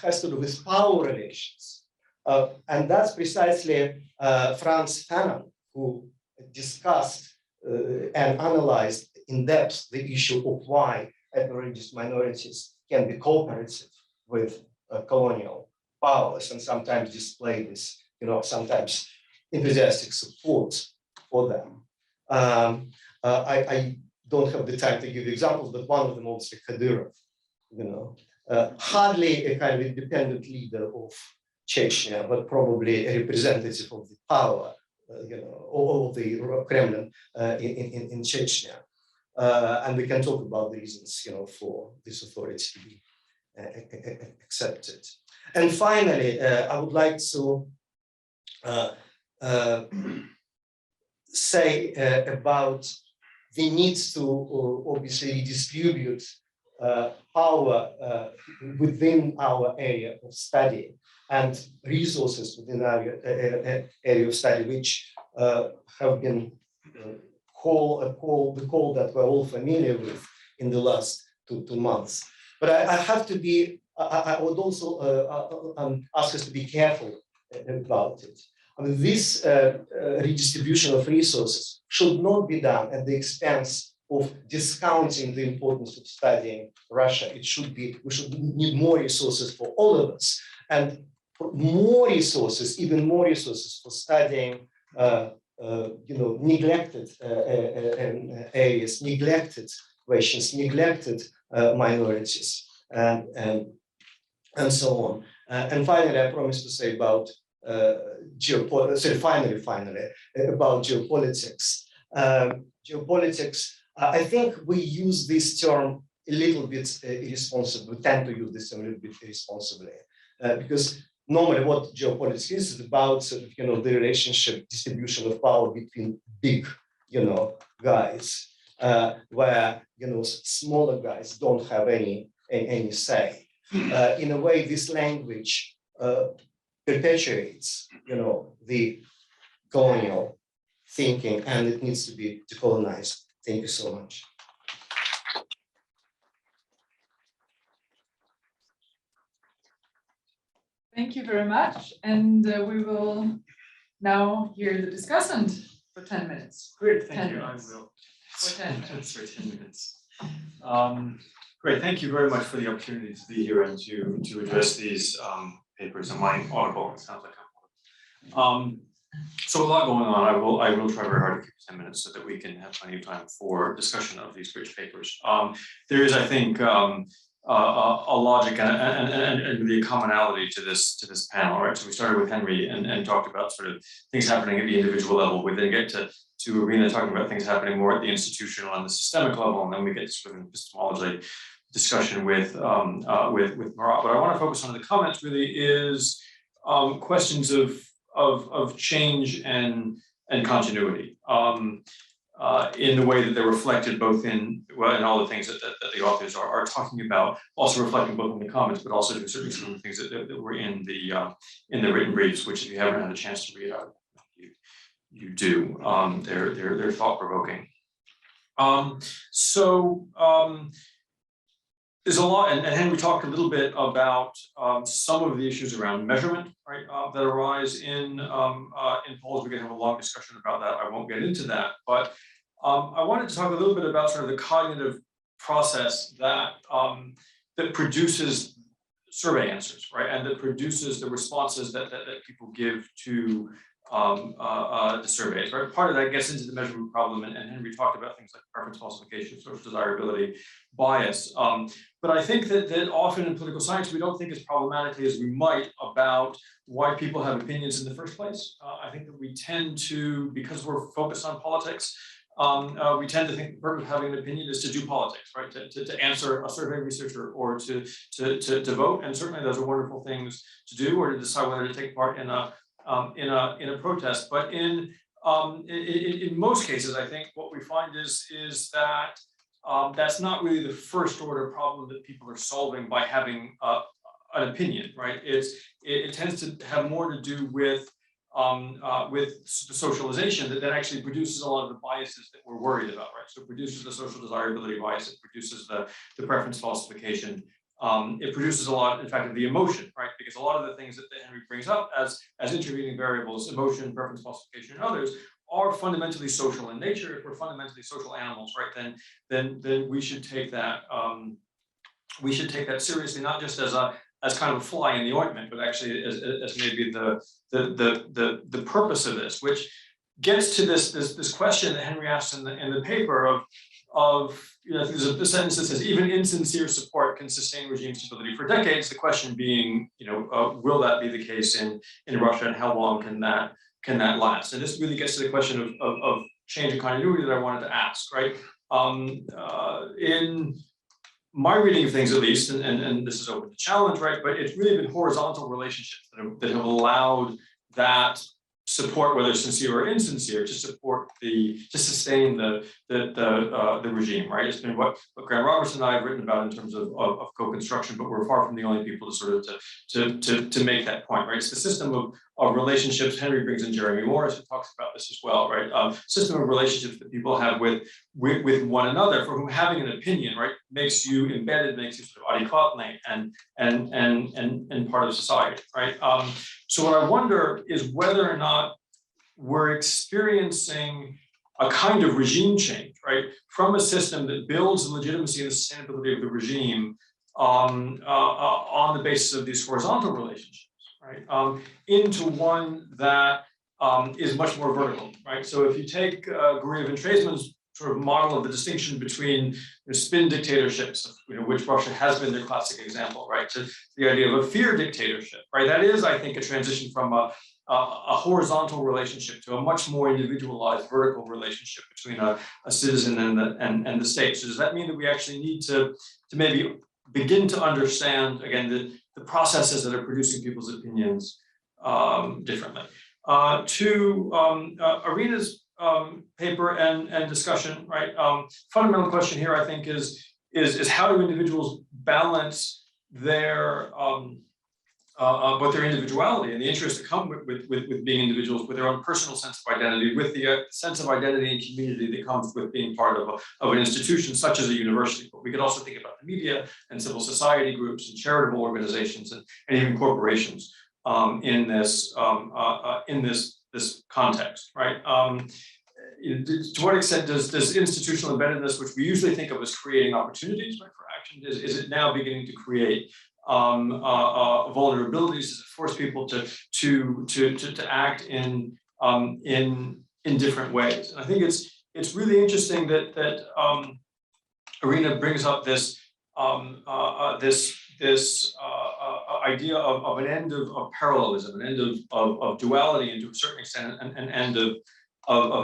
has to do with power relations. And that's precisely Franz Fanon, who discussed and analyzed in depth the issue of why ethno-religious minorities can be cooperative with colonial powers and sometimes display this, sometimes enthusiastic support for them. I don't have the time to give examples, but one of them obviously Kadyrov, hardly a kind of independent leader of Chechnya, but probably a representative of the power, or of the Kremlin in Chechnya. And we can talk about the reasons, for this authority to be accepted. And finally, I would like to say about the need to obviously redistribute power within our area of study and resources within our area of study, which have been the call that we're all familiar with in the last two months. But I have to be, I would also ask us to be careful about it. I mean, this redistribution of resources should not be done at the expense of discounting the importance of studying Russia. It should be, we should need more resources for all of us, and more resources, even more resources for studying, neglected areas, neglected questions, neglected minorities, and so on. And finally, I promise to say about finally, about geopolitics. Geopolitics, I think we use this term a little bit irresponsibly. We tend to use this term a little bit irresponsibly, because normally what geopolitics is about sort of, the relationship distribution of power between big, guys, where, smaller guys don't have any say. In a way, this language perpetuates, the colonial thinking, and it needs to be decolonized. Thank you so much. Thank you very much. And we will now hear the discussant for 10 minutes. Great, thank you. Minutes. I will. For 10 minutes. For 10 minutes. Great, thank you very much for the opportunity to be here and to address these papers. Am I audible? It sounds like I'm audible. So a lot going on. I will try very hard to keep 10 minutes so that we can have plenty of time for discussion of these rich papers. There is, I think, a logic and really a commonality to this panel, right? So we started with Henry and talked about sort of things happening at the individual level. We then get to Irina talking about things happening more at the institutional and the systemic level, and then we get to sort of epistemology discussion with Marat. What I want to focus on in the comments really is questions of change and continuity. In the way that they're reflected both in all the things that the authors are talking about, also reflecting both in the comments, but also to a certain extent the things that were in the written briefs, which if you haven't had a chance to read out, you do. They're thought-provoking. There's a lot, and Henry talked a little bit about some of the issues around measurement, right, that arise in polls. We can have a long discussion about that. I won't get into that, but I wanted to talk a little bit about sort of the cognitive process that that produces survey answers, right, and that produces the responses that people give to the surveys, right? Part of that gets into the measurement problem, and Henry talked about things like preference falsification, social desirability, bias. But I think that often in political science, we don't think as problematically as we might about why people have opinions in the first place. I think that we tend to, because we're focused on politics, we tend to think the purpose of having an opinion is to do politics, right? To answer a survey researcher or to vote. And certainly those are wonderful things to do, or to decide whether to take part in a protest. But in most cases, I think what we find is that that's not really the first order problem that people are solving by having an opinion, right? It tends to have more to do with the socialization that actually produces a lot of the biases that we're worried about, right? So it produces the social desirability bias, it produces the preference falsification. It produces a lot, in fact, of the emotion, right? Because a lot of the things that Henry brings up as intervening variables, emotion, preference falsification, and others, are fundamentally social in nature. If we're fundamentally social animals, right, then we should take that seriously, not just as kind of a fly in the ointment, but actually as maybe the purpose of this, which gets to this question that Henry asks in the paper there's a sentence that says, even insincere support can sustain regime stability for decades. The question being, will that be the case in Russia, and how long can that last? And this really gets to the question of change and continuity that I wanted to ask, right? In my reading of things, at least, and this is open to challenge, right? But it's really been horizontal relationships that have allowed that support, whether sincere or insincere, to sustain the regime, right? It's been what Graham Robertson and I have written about in terms of co-construction, but we're far from the only people to sort of to make that point, right? It's the system of relationships. Henry brings in Jeremy Morris, who talks about this as well, right? System of relationships that people have with one another, for whom having an opinion, right, makes you embedded, makes you sort of adéquat and part of society, right? So what I wonder is whether or not we're experiencing a kind of regime change, right, from a system that builds the legitimacy and the sustainability of the regime on the basis of these horizontal relationships, right, into one that is much more vertical, right? So if you take Guria van Treesman's sort of model of the distinction between spin dictatorships, which Russia has been their classic example, right, to the idea of a fear dictatorship, right? That is, I think, a transition from a horizontal relationship to a much more individualized vertical relationship between a citizen and the state. So does that mean that we actually need to maybe begin to understand, again, the processes that are producing people's opinions differently? To Irina's paper and discussion, right? Fundamental question here, I think, is how do individuals balance their both their individuality and the interests that come with being individuals, with their own personal sense of identity, with the sense of identity and community that comes with being part of an institution such as a university. But we could also think about the media and civil society groups and charitable organizations and even corporations in this context, right? To what extent does institutional embeddedness, which we usually think of as creating opportunities, right, for action, is it now beginning to create vulnerabilities? Does it force people to act in different ways? And I think it's really interesting that Irina brings up this idea of an end of parallelism, an end of duality, and to a certain extent an end of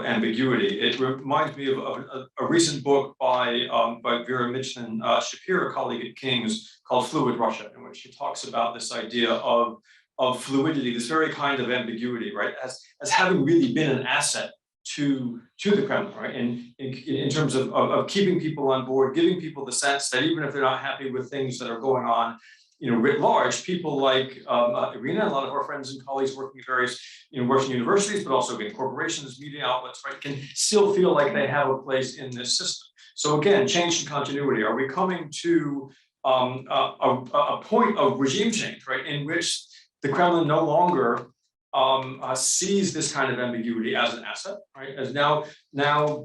ambiguity. It reminds me of a recent book by Vera Michelin Shapiro, a colleague at King's, called Fluid Russia, in which she talks about this idea of fluidity, this very kind of ambiguity, right, as having really been an asset to the Kremlin, right, in terms of keeping people on board, giving people the sense that even if they're not happy with things that are going on, writ large, people like Irina, a lot of our friends and colleagues working at various Russian universities, but also again corporations, media outlets, right, can still feel like they have a place in this system. So again, change and continuity. Are we coming to a point of regime change, right, in which the Kremlin no longer sees this kind of ambiguity as an asset, right, as now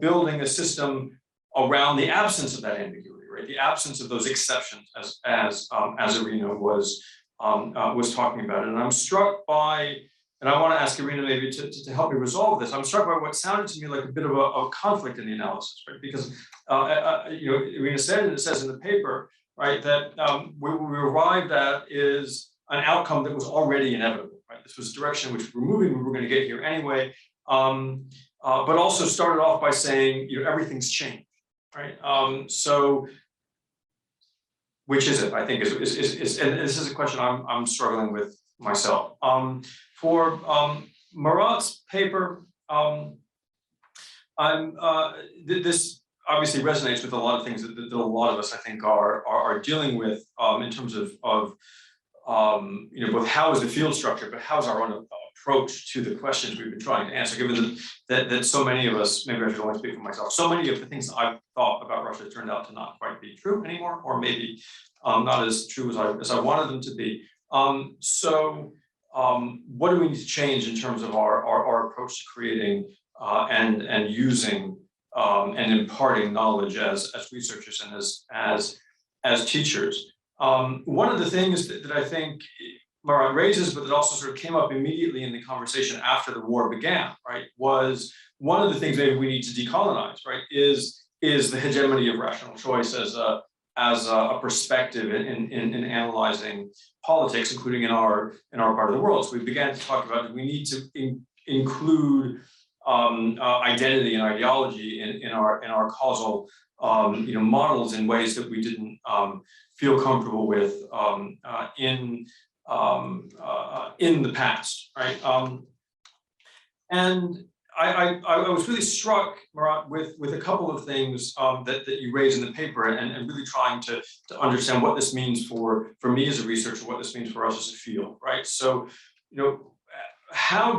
building a system around the absence of that ambiguity, right, the absence of those exceptions, as Irina was talking about. And I'm struck by, and I want to ask Irina maybe to help me resolve this. I'm struck by what sounded to me like a bit of a conflict in the analysis, right? Because Irina said, and it says in the paper, right, that what we arrived at is an outcome that was already inevitable, right? This was a direction which we're moving, we were going to get here anyway, but also started off by saying, everything's changed, right? So, which is it? I think is and this is a question I'm struggling with myself. For Marat's paper, this obviously resonates with a lot of things that a lot of us, I think, are dealing with in terms of both how is the field structure, but how's our own approach to the questions we've been trying to answer, given that so many of us, maybe I should only speak for myself, so many of the things that I've thought about Russia turned out to not quite be true anymore, or maybe not as true as I wanted them to be. So what do we need to change in terms of our approach to creating and using and imparting knowledge as researchers and as teachers? One of the things that I think Marat raises, but that also sort of came up immediately in the conversation after the war began, right, was one of the things maybe we need to decolonize, right, is is the hegemony of rational choice as a perspective in analyzing politics, including in our part of the world. So we began to talk about we need to include identity and ideology in our causal models in ways that we didn't feel comfortable with in the past, right? And I was really struck, Marat, with a couple of things that you raised in the paper, and really trying to understand what this means for me as a researcher, what this means for us as a field, right? So, how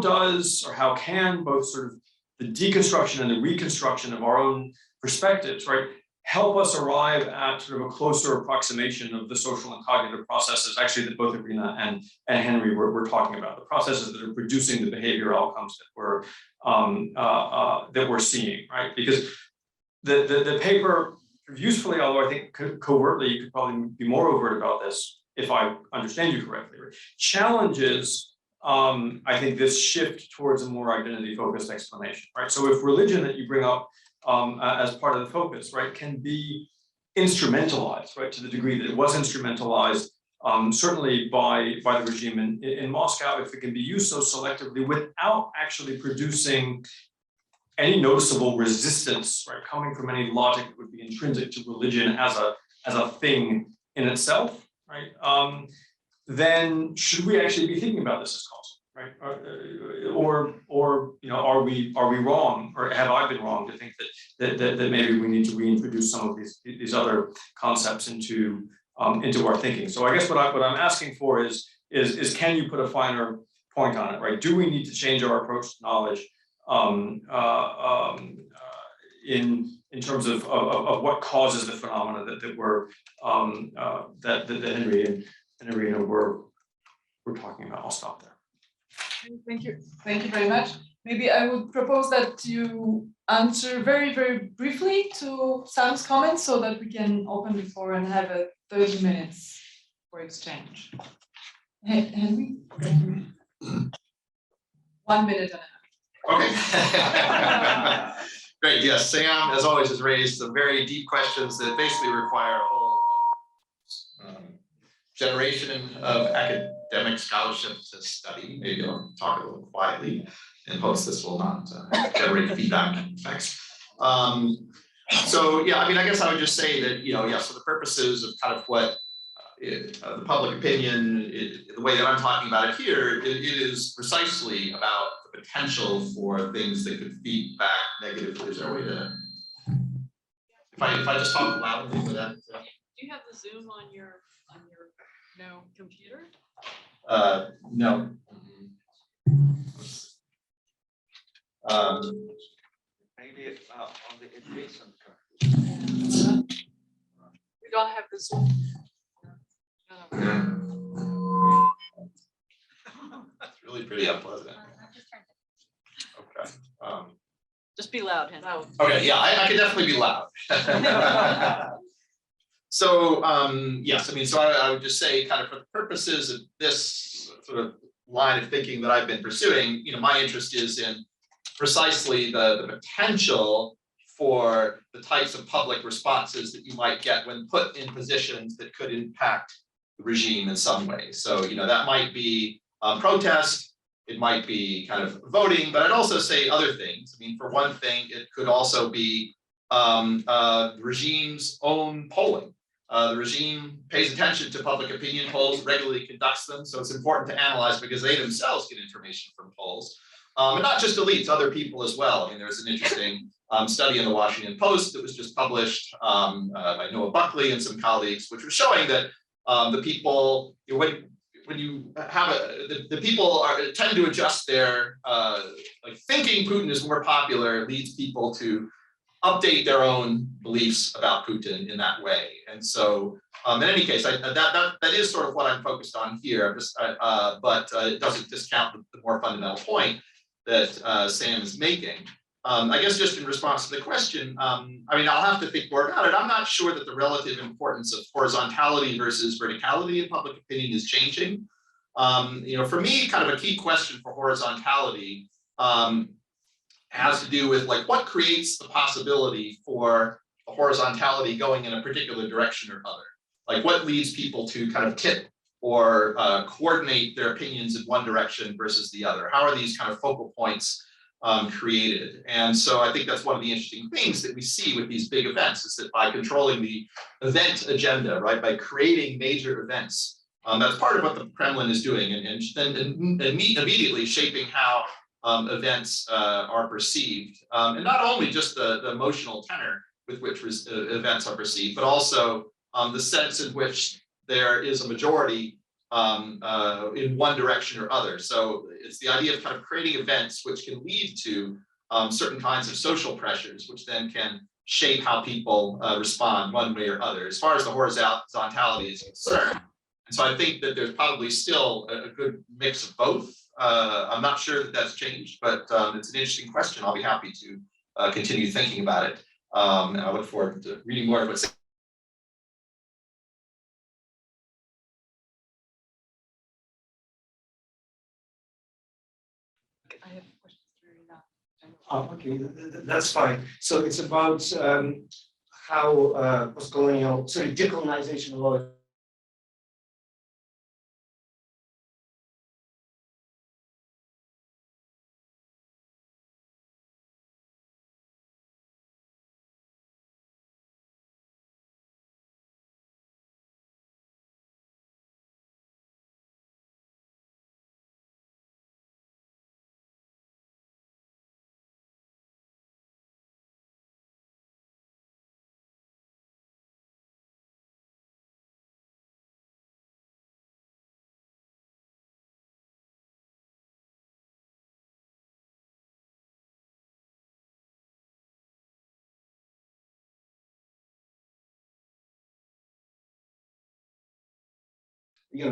can both sort of the deconstruction and the reconstruction of our own perspectives, right, help us arrive at sort of a closer approximation of the social and cognitive processes, actually, that both Irina and Henry were talking about, the processes that are producing the behavioral outcomes that we're seeing, right? Because the paper, usefully, although I think covertly, you could probably be more overt about this, if I understand you correctly, right? Challenges, I think, this shift towards a more identity-focused explanation, right? So if religion that you bring up as part of the focus, right, can be instrumentalized, right, to the degree that it was instrumentalized, certainly by the regime in Moscow, if it can be used so selectively without actually producing any noticeable resistance, right, coming from any logic that would be intrinsic to religion as a thing in itself, right, then should we actually be thinking about this as causal, right? Or are we wrong, or have I been wrong to think that maybe we need to reintroduce some of these other concepts into our thinking? So I guess what I'm asking for is can you put a finer point on it, right? Do we need to change our approach to knowledge in terms of what causes the phenomena that we're that Henry and Irina were talking about? I'll stop there. Thank you very much. Maybe I would propose that you answer very, very briefly to Sam's comments so that we can open the floor and have a 30 minutes for exchange. Henry? 1 minute and a half. Okay. Great. Yes, Sam, as always, has raised some very deep questions that basically require a whole generation of academic scholarship to study. Maybe I'll talk a little quietly in hopes this will not generate feedback effects. So yeah, I mean, I guess I would just say that, so the purposes of kind of what the public opinion, the way that I'm talking about it here, it is precisely about the potential for things that could feed back negatively. Is there a way to, if I just talk loudly for that? Do you have the Zoom on your computer? No. Maybe on the adjacent computer. We don't have the Zoom. That's really pretty unpleasant. Okay. Just be loud, Henry. Okay, yeah, I can definitely be loud. So yes, I mean, so I would just say, kind of for the purposes of this sort of line of thinking that I've been pursuing, my interest is in precisely the potential for the types of public responses that you might get when put in positions that could impact the regime in some way. So, that might be protest, it might be kind of voting, but I'd also say other things. I mean, for one thing, it could also be the regime's own polling. The regime pays attention to public opinion polls, regularly conducts them, so it's important to analyze because they themselves get information from polls. And not just elites, other people as well. I mean, there's an interesting study in the Washington Post that was just published by Noah Buckley and some colleagues, which was showing that the people, when you have the people tend to adjust their like thinking Putin is more popular leads people to update their own beliefs about Putin in that way. And so, in any case, that is sort of what I'm focused on here. But it doesn't discount the more fundamental point that Sam is making. I guess just in response to the question, I mean, I'll have to think more about it. I'm not sure that the relative importance of horizontality versus verticality in public opinion is changing. For me, kind of a key question for horizontality has to do with like what creates the possibility for the horizontality going in a particular direction or other. Like what leads people to kind of tip or coordinate their opinions in one direction versus the other? How are these kind of focal points created? And so I think that's one of the interesting things that we see with these big events, is that by controlling the event agenda, right, by creating major events, that's part of what the Kremlin is doing, and immediately shaping how events are perceived, and not only just the emotional tenor with which events are perceived, but also the sense in which there is a majority in one direction or other. So it's the idea of kind of creating events which can lead to certain kinds of social pressures, which then can shape how people respond one way or other, as far as the horizontality is concerned. And so I think that there's probably still a good mix of both. I'm not sure that that's changed, but it's an interesting question. I'll be happy to continue thinking about it. And I look forward to reading more of what's. I have questions for Irina. Oh, okay, that's fine. So it's about how postcolonial, sorry, decolonization of our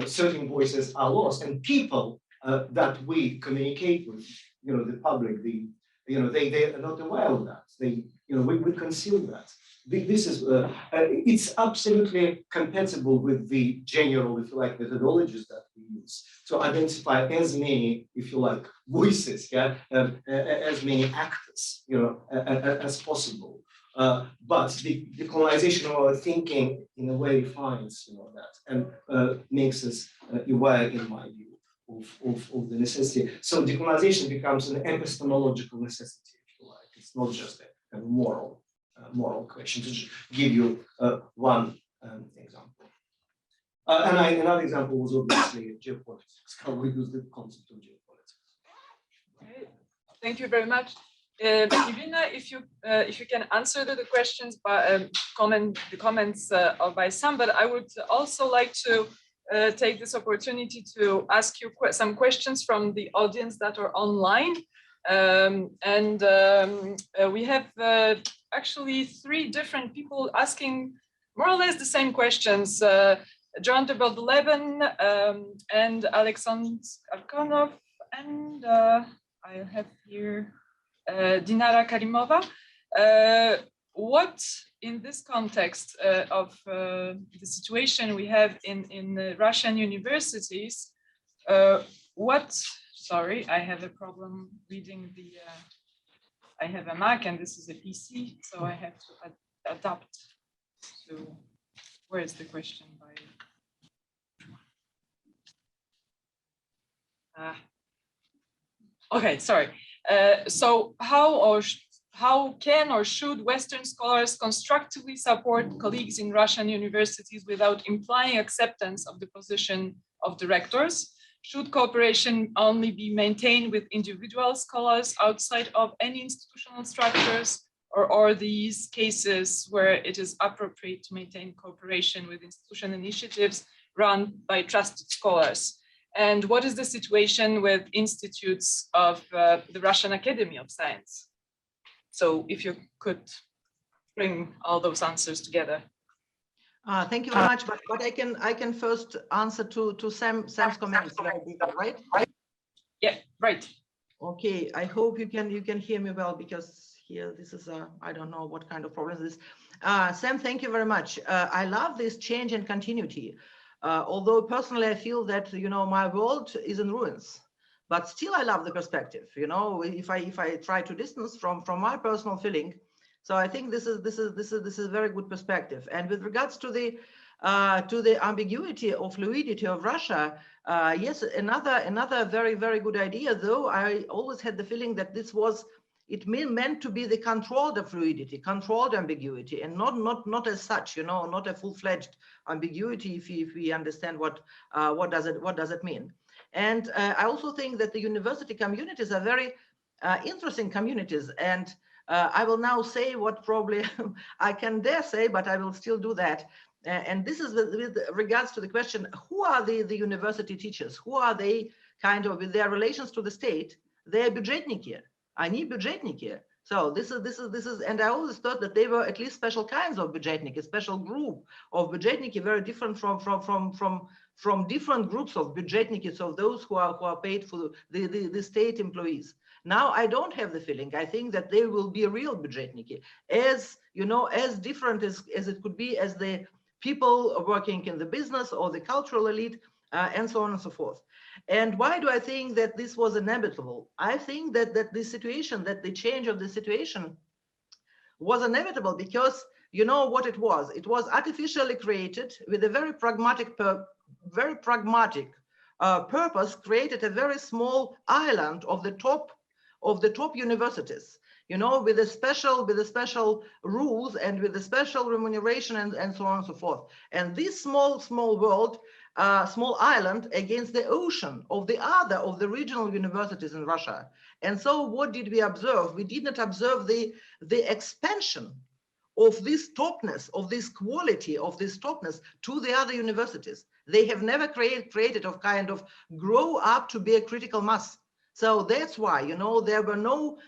certain voices are lost, and people that we communicate with, the public, they are not aware of that. We conceal that. This is it's absolutely compatible with the general, if you like, methodologies that we use to identify as many, if you like, voices, as many actors, as possible. But the decolonization of our thinking in a way defines, that, and makes us aware, in my view, of the necessity. So decolonization becomes an epistemological necessity, if you like. It's not just a moral question. To just give you one example. Another example was obviously geopolitics, how we use the concept of geopolitics. Okay. Thank you very much. Irina, if you can answer the questions by the comments by some, but I would also like to take this opportunity to ask you some questions from the audience that are online. We have actually 3 different people asking more or less the same questions. John de Bordeleben and Alexander Arkonov, and I have here Dinara Karimova. What, in this context of the situation we have in Russian universities, sorry, I have a problem reading the, I have a Mac and this is a PC, so I have to adapt to, where is the question by? Okay, sorry. So how can or should Western scholars constructively support colleagues in Russian universities without implying acceptance of the position of directors? Should cooperation only be maintained with individual scholars outside of any institutional structures, or are these cases where it is appropriate to maintain cooperation with institutional initiatives run by trusted scholars? And what is the situation with institutes of the Russian Academy of Science? So if you could bring all those answers together. Thank you very much. But I can first answer to Sam's comments, right? Yeah, right. Okay. I hope you can hear me well, because here this is I don't know what kind of problem this is. Sam, thank you very much. I love this change and continuity. Although personally I feel that my world is in ruins, but still I love the perspective. If I try to distance from my personal feeling, So I think this is a very good perspective. And with regards to the ambiguity or fluidity of Russia, yes, another very good idea. Though I always had the feeling that this was meant to be the controlled fluidity, controlled ambiguity, and not as such, not a full-fledged ambiguity. If we understand what does it mean. And I also think that the university communities are very interesting communities. And I will now say what probably I can dare say, but I will still do that. And this is with regards to the question, who are the university teachers? Who are they kind of with their relations to the state? They're budgetniki. Они budgetniki. So this is, and I always thought that they were at least special kinds of budgetniki, a special group of budgetniki, very different from different groups of budgetniki, so those who are paid for the state employees. Now I don't have the feeling. I think that they will be a real budgetniki, as as different as it could be as the people working in the business or the cultural elite, and so on and so forth. And why do I think that this was inevitable? I think that the change of the situation was inevitable because what it was. It was artificially created with a very pragmatic purpose, created a very small island of the top universities, with the special rules and with the special remuneration and so on and so forth. And this small world, small island against the ocean of the regional universities in Russia. And so what did we observe? We did not observe the expansion of this topness, of this quality, of this topness to the other universities. They have never created of kind of grow up to be a critical mass. So that's why, there were no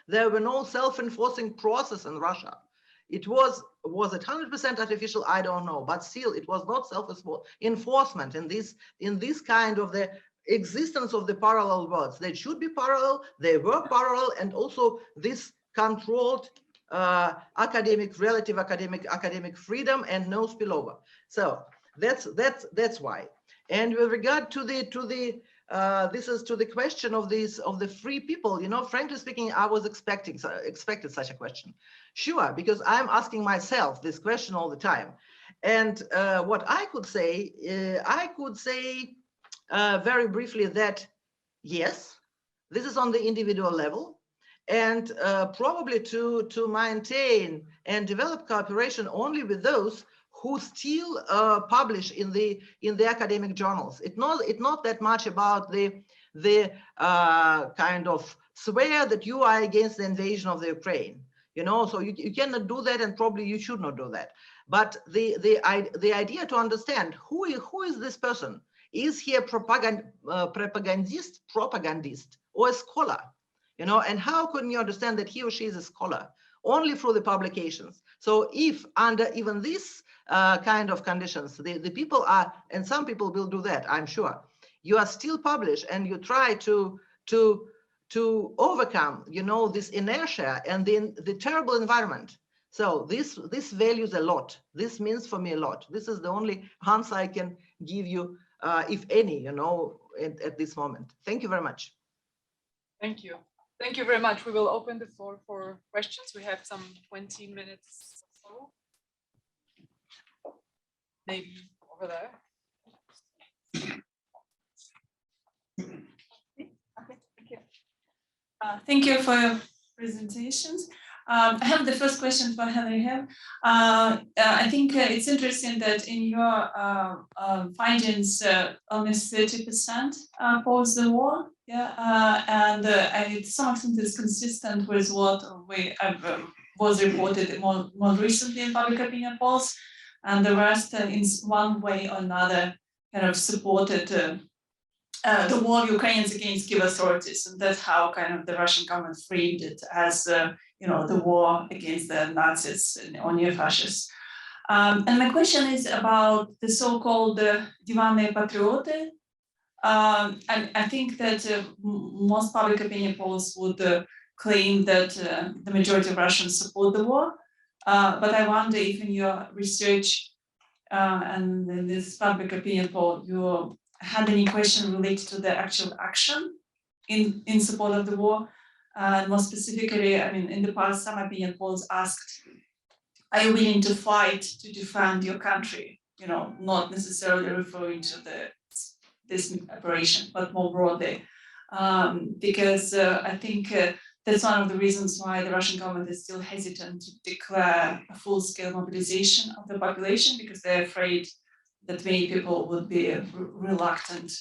self-enforcing process in Russia. It was it 100% artificial? I don't know, but still it was not self-enforcement in this kind of the existence of the parallel worlds. They should be parallel, they were parallel, and also this controlled relative academic freedom and no spillover. So that's why. And with regard to the this is to the question of the free people. Frankly speaking, I was expected such a question. Sure, because I'm asking myself this question all the time. And what I could say very briefly that yes, this is on the individual level, and probably to maintain and develop cooperation only with those who still publish in the academic journals. It's not that much about the kind of swear that you are against the invasion of the Ukraine. So you cannot do that, and probably you should not do that. But the idea to understand who is this person? Is he a propagandist, or a scholar? And how can you understand that he or she is a scholar? Only through the publications. So if under even this kind of conditions, the people are, and some people will do that, I'm sure, you are still published and you try to overcome, this inertia and the terrible environment. So this values a lot. This means for me a lot. This is the only answer I can give you, if any, at this moment. Thank you very much. Thank you. Thank you very much. We will open the floor for questions. We have some 20 minutes or so. Maybe over there. Okay, thank you. Thank you for your presentations. I have the first question for Hale. I think it's interesting that in your findings, almost 30% oppose the war. Yeah, and to some extent is consistent with what was reported more recently in public opinion polls, and the rest, in one way or another, kind of supported the war Ukrainians against Kiev authorities, and that's how kind of the Russian government framed it as the war against the Nazis or neo-fascists. And my question is about the so-called Divane Patriote. I think that most public opinion polls would claim that the majority of Russians support the war, but I wonder if in your research and in this public opinion poll, you had any question related to the actual action in support of the war. More specifically, I mean, in the past, some opinion polls asked are you willing to fight to defend your country? You know, not necessarily referring to this operation, but more broadly, because I think that's one of the reasons why the Russian government is still hesitant to declare a full-scale mobilization of the population, because they're afraid that many people would be reluctant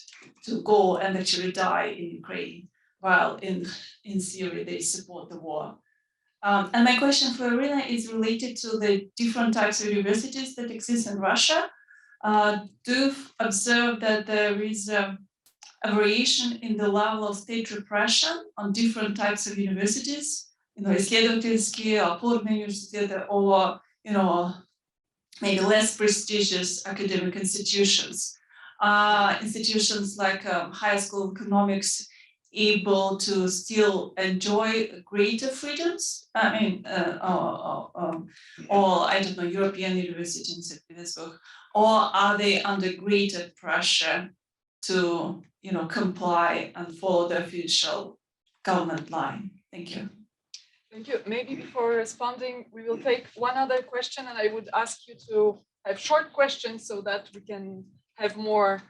to go and actually die in Ukraine, while in Syria they support the war. And my question for Irina is related to the different types of universities that exist in Russia. Do you observe that there is a variation in the level of state repression on different types of universities? You know, исследовательские, опорные университеты, or, you know, maybe less prestigious academic institutions. Institutions like High School of Economics able to still enjoy greater freedoms? I mean, or I don't know, European University in St. Petersburg, or are they under greater pressure to, you know, comply and follow the official government line? Thank you. Thank you. Maybe before responding, we will take one other question, and I would ask you to have short questions so that we can have more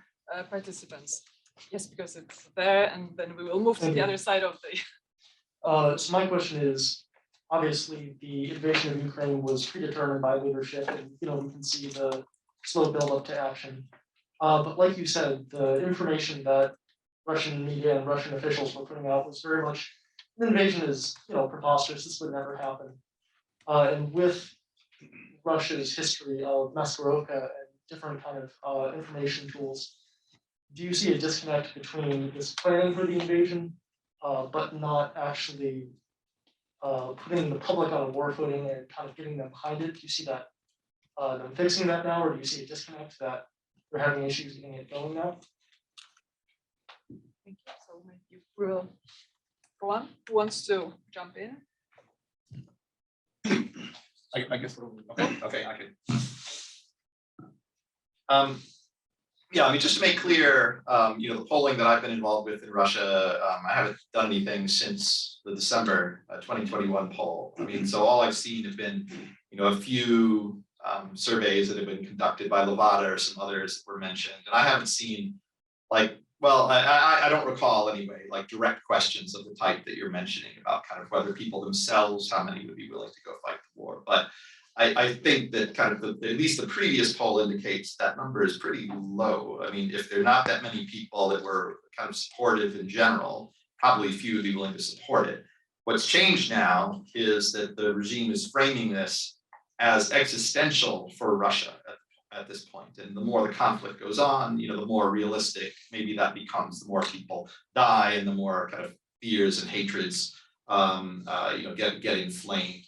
participants. Yes, because it's there, and then we will move to the other side of the. So my question is, obviously, the invasion of Ukraine was predetermined by leadership, and you know we can see the slow build-up to action. But like you said, the information that Russian media and Russian officials were putting out was very much an invasion is, you know, preposterous. This would never happen. And with Russia's history of Maskirovka and different kind of information tools, do you see a disconnect between this planning for the invasion, but not actually putting the public on a war footing and kind of getting them behind it? Do you see that them fixing that now, or do you see a disconnect that they're having issues getting it going now? Thank you. So maybe we will go on. Who wants to jump in? I guess. Okay, I can. Yeah, I mean, just to make clear, you know, the polling that I've been involved with in Russia, I haven't done anything since the December 2021 poll. I mean, so all I've seen have been, you know, a few surveys that have been conducted by Levada or some others that were mentioned, and I haven't seen, like, well, I don't recall anyway, like direct questions of the type that you're mentioning about kind of whether people themselves, how many would be willing to go fight the war. But I think that kind of at least the previous poll indicates that number is pretty low. I mean, if there are not that many people that were kind of supportive in general, probably few would be willing to support it. What's changed now is that the regime is framing this as existential for Russia at this point. And the more the conflict goes on, you know, the more realistic maybe that becomes, the more people die and the more kind of fears and hatreds, you know, get inflamed.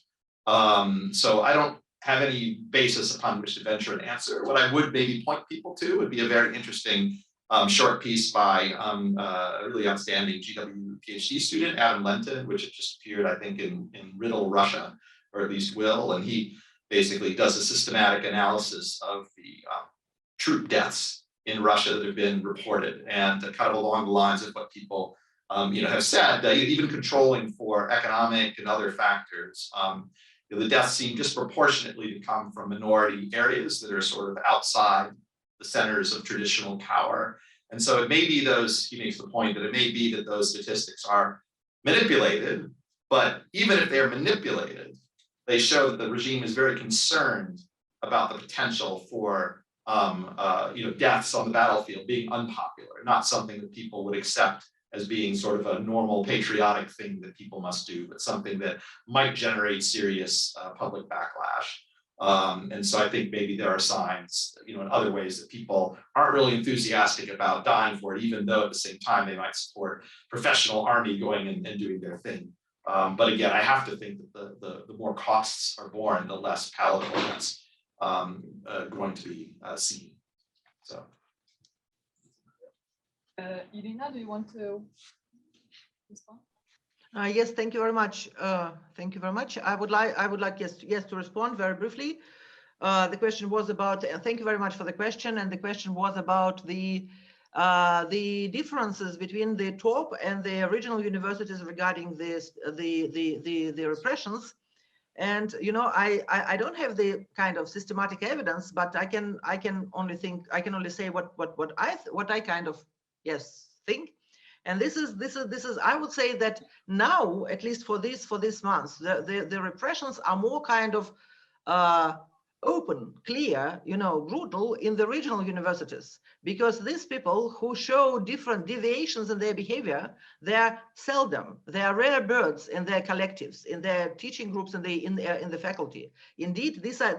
So I don't have any basis upon which to venture an answer. What I would maybe point people to would be a very interesting short piece by a really outstanding GW PhD student, Adam Lenton, which had just appeared, I think, in Riddle, Russia, or at least will. And he basically does a systematic analysis of the troop deaths in Russia that have been reported, and kind of along the lines of what people you know, have said, even controlling for economic and other factors. You know, the deaths seem disproportionately to come from minority areas that are sort of outside the centers of traditional power. And so it may be those, he makes the point that it may be that those statistics are manipulated, but even if they're manipulated, they show that the regime is very concerned about the potential for you know, deaths on the battlefield being unpopular, not something that people would accept as being sort of a normal patriotic thing that people must do, but something that might generate serious public backlash. And so I think maybe there are signs, you know, in other ways that people aren't really enthusiastic about dying for it, even though at the same time they might support professional army going and doing their thing. But again, I have to think that the more costs are borne, the less palatable that's going to be seen. So. Irina, do you want to respond? Yes, thank you very much. Thank you very much. I would like yes to respond very briefly. The question was about. Thank you very much for the question, and the question was about the differences between the top and the regional universities regarding this the repressions. And I don't have the kind of systematic evidence, but I can only say what I kind of think. And this is I would say that now, at least for this month, the repressions are more kind of open, clear, brutal in the regional universities, because these people who show different deviations in their behavior, they are rare birds in their collectives, in their teaching groups, in the faculty. Indeed, these are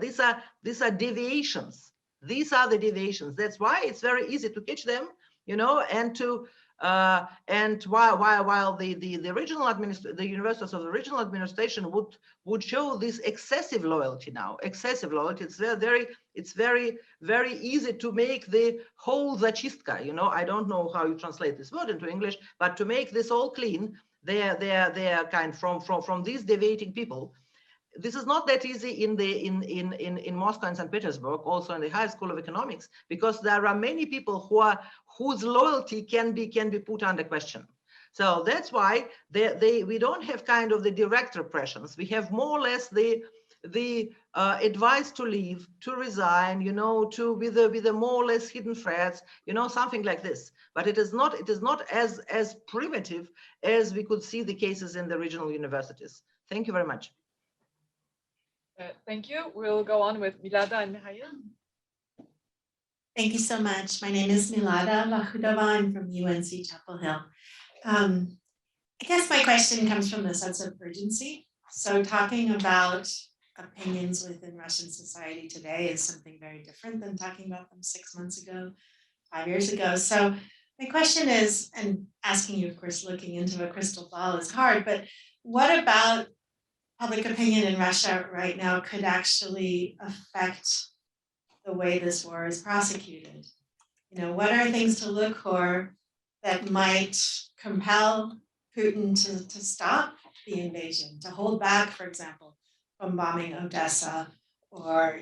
deviations. These are the deviations. That's why it's very easy to catch them, and to and while the regional the universities of the regional administration would show this excessive loyalty now. Excessive loyalty. It's very easy to make the whole zachystka. I don't know how you translate this word into English, but to make this all clean, they are kind from these deviating people. This is not that easy in Moscow and St. Petersburg, also in the High School of Economics, because there are many people whose loyalty can be put under question. So that's why we don't have kind of the direct repressions. We have more or less the advice to leave, to resign, with the more or less hidden threats, something like this. But it is not as primitive as we could see the cases in the regional universities. Thank you very much. Thank you. We'll go on with Milada and Mihail. Thank you so much. My name is Milada Lakhudova. I'm from UNC Chapel Hill. I guess my question comes from the sense of urgency. So talking about opinions within Russian society today is something very different than talking about them 6 months ago, 5 years ago. So my question is, and asking you, of course, looking into a crystal ball is hard, but what about public opinion in Russia right now could actually affect the way this war is prosecuted? What are things to look for that might compel Putin to stop the invasion, to hold back, for example, from bombing Odessa, or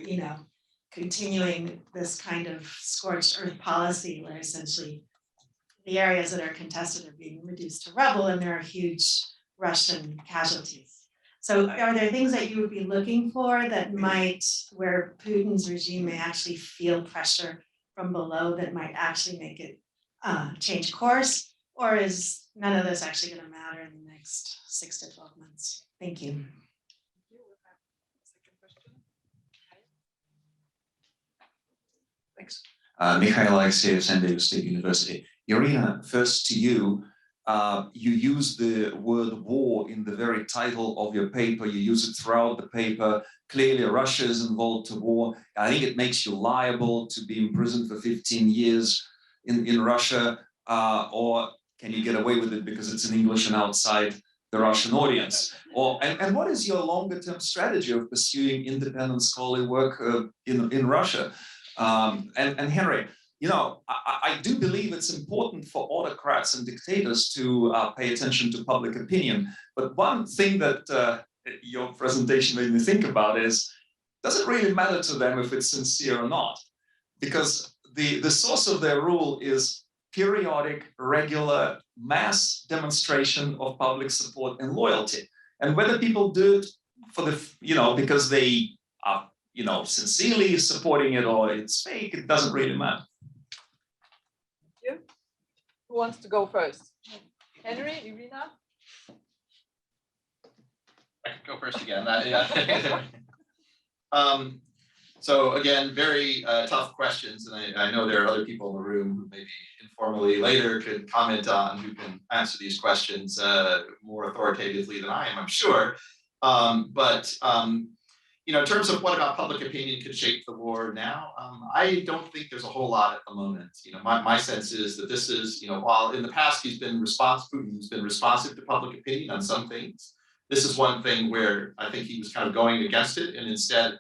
continuing this kind of scorched earth policy where essentially the areas that are contested are being reduced to rubble and there are huge Russian casualties. So are there things that you would be looking for that might, where Putin's regime may actually feel pressure from below that might actually make it change course? Or is none of this actually going to matter in the next 6 to 12 months? Thank you. Thanks. Mikhail Alexeyev, San Diego State University. Irina, first to you. You use the word war in the very title of your paper. You use it throughout the paper. Clearly, Russia is involved to war. I think it makes you liable to be imprisoned for 15 years in Russia, or can you get away with it because it's in English and outside the Russian audience? And what is your longer-term strategy of pursuing independent scholarly work in Russia? And Henry, I do believe it's important for autocrats and dictators to pay attention to public opinion. But one thing that your presentation made me think about is, does it really matter to them if it's sincere or not? Because the source of their rule is periodic, regular, mass demonstration of public support and loyalty. And whether people do it for because they are, sincerely supporting it or it's fake, it doesn't really matter. Who wants to go first? Henry, Irina? I can go first again. So again, very tough questions, and I know there are other people in the room who maybe informally later could comment on, who can answer these questions more authoritatively than I am, I'm sure. In terms of what about public opinion could shape the war now, I don't think there's a whole lot at the moment. My sense is that this is, while in the past Putin's been responsive to public opinion on some things, this is one thing where I think he was kind of going against it and instead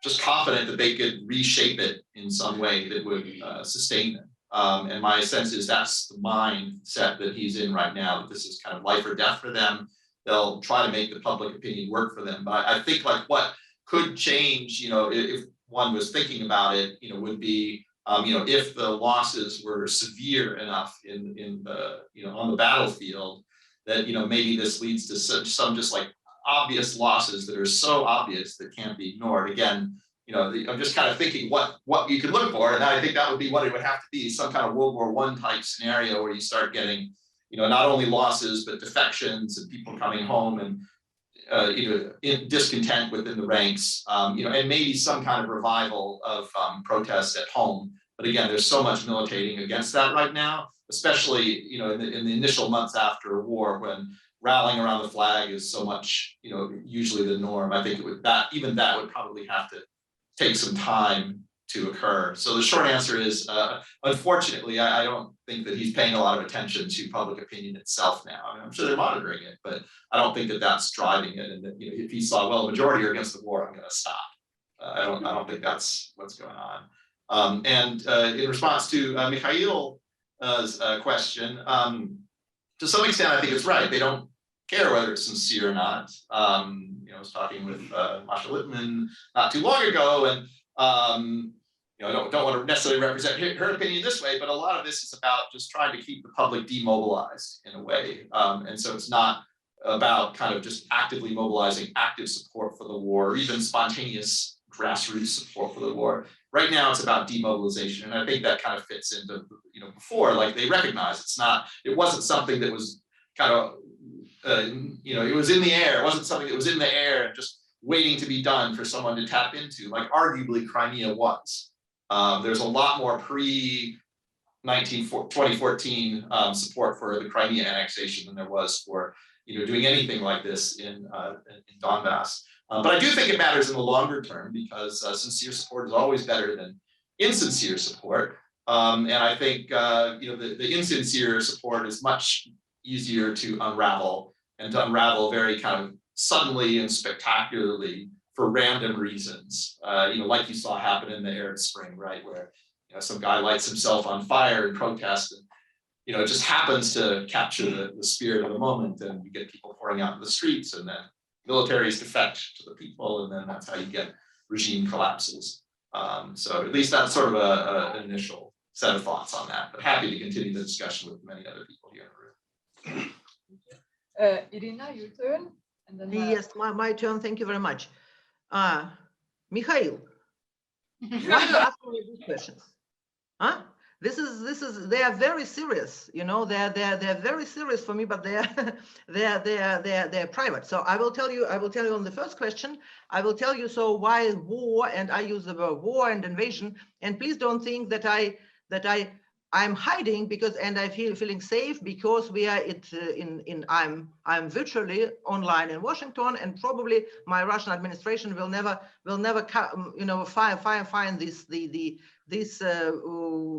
just confident that they could reshape it in some way that would sustain them. And my sense is that's the mindset that he's in right now, that this is kind of life or death for them. They'll try to make the public opinion work for them. But I think like what could change, if one was thinking about it, would be, if the losses were severe enough in the, on the battlefield, that, maybe this leads to some just like obvious losses that are so obvious that can't be ignored. Again, I'm just kind of thinking what you could look for, and I think that would be what it would have to be, some kind of World War I type scenario where you start getting, not only losses but defections and people coming home and in discontent within the ranks, and maybe some kind of revival of protests at home. But again, there's so much militating against that right now, especially in the initial months after a war when rallying around the flag is so much usually the norm. I think even that would probably have to take some time to occur. So the short answer is, unfortunately, I don't think that he's paying a lot of attention to public opinion itself now. I mean, I'm sure they're monitoring it, but I don't think that that's driving it. And that, if he saw, well, the majority are against the war, I'm going to stop. I don't think that's what's going on. And in response to Mikhail's question, to some extent, I think it's right. They don't care whether it's sincere or not. I was talking with Masha Littman not too long ago, and I don't want to necessarily represent her opinion this way, but a lot of this is about just trying to keep the public demobilized in a way. And so it's not about kind of just actively mobilizing active support for the war, or even spontaneous grassroots support for the war. Right now, it's about demobilization, and I think that kind of fits into before, like they recognize it wasn't something that was kind of it was in the air. It wasn't something that was in the air and just waiting to be done for someone to tap into, like arguably Crimea was. There's a lot more pre-2014 support for the Crimea annexation than there was for doing anything like this in Donbass. But I do think it matters in the longer term, because sincere support is always better than insincere support. And I think the insincere support is much easier to unravel, and to unravel very kind of suddenly and spectacularly for random reasons, like you saw happen in the Arab Spring, right, where some guy lights himself on fire in protest, and it just happens to capture the spirit of the moment, and you get people pouring out in the streets, and then militaries defect to the people, and then that's how you get regime collapses. So at least that's sort of an initial set of thoughts on that, but happy to continue the discussion with many other people here in the room. Irina, your turn. And then yes, my turn. Thank you very much. Mikhail, why are you asking me these questions? Huh? This is they are very serious, they're very serious for me, but they're private. So I will tell you on the first question, I will tell you, so why war, and I use the word war and invasion, and please don't think that I'm hiding and I feeling safe because we are I'm virtually online in Washington, and probably my Russian administration will never find this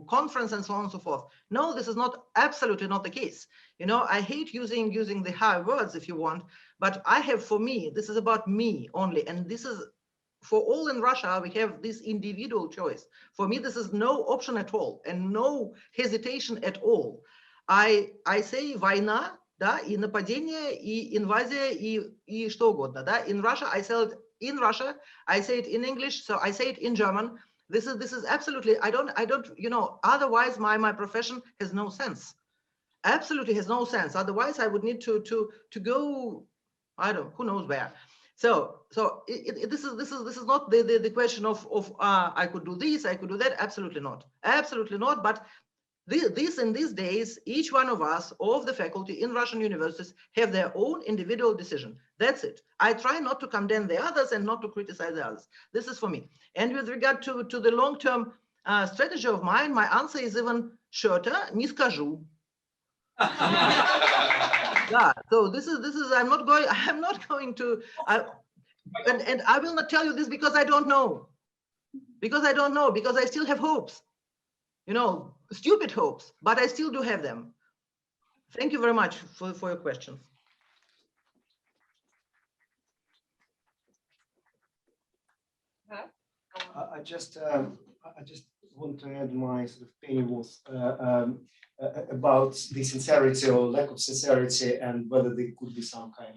conference and so on and so forth. No, this is absolutely not the case. I hate using the high words if you want, but for me, this is about me only, and this is for all in Russia. We have this individual choice. For me, this is no option at all and no hesitation at all. I say война, да, и нападение, и инвазия, и что угодно, да. In Russia, I say it in Russia, I say it in English, so I say it in German. This is absolutely, I don't, otherwise my profession has no sense. Absolutely has no sense. Otherwise, I would need to go, who knows where. So this is not the question of I could do this, I could do that. Absolutely not. But in these days, each one of us, of the faculty in Russian universities, have their own individual decision. That's it. I try not to condemn the others and not to criticize the others. This is for me. And with regard to the long-term strategy of mine, my answer is even shorter. Не скажу. Yeah, so this is I'm not going to and I will not tell you this because I don't know, because I still have hopes, stupid hopes, but I still do have them. Thank you very much for your questions. I just want to add my sort of penny worth about the sincerity or lack of sincerity, and whether there could be some kind of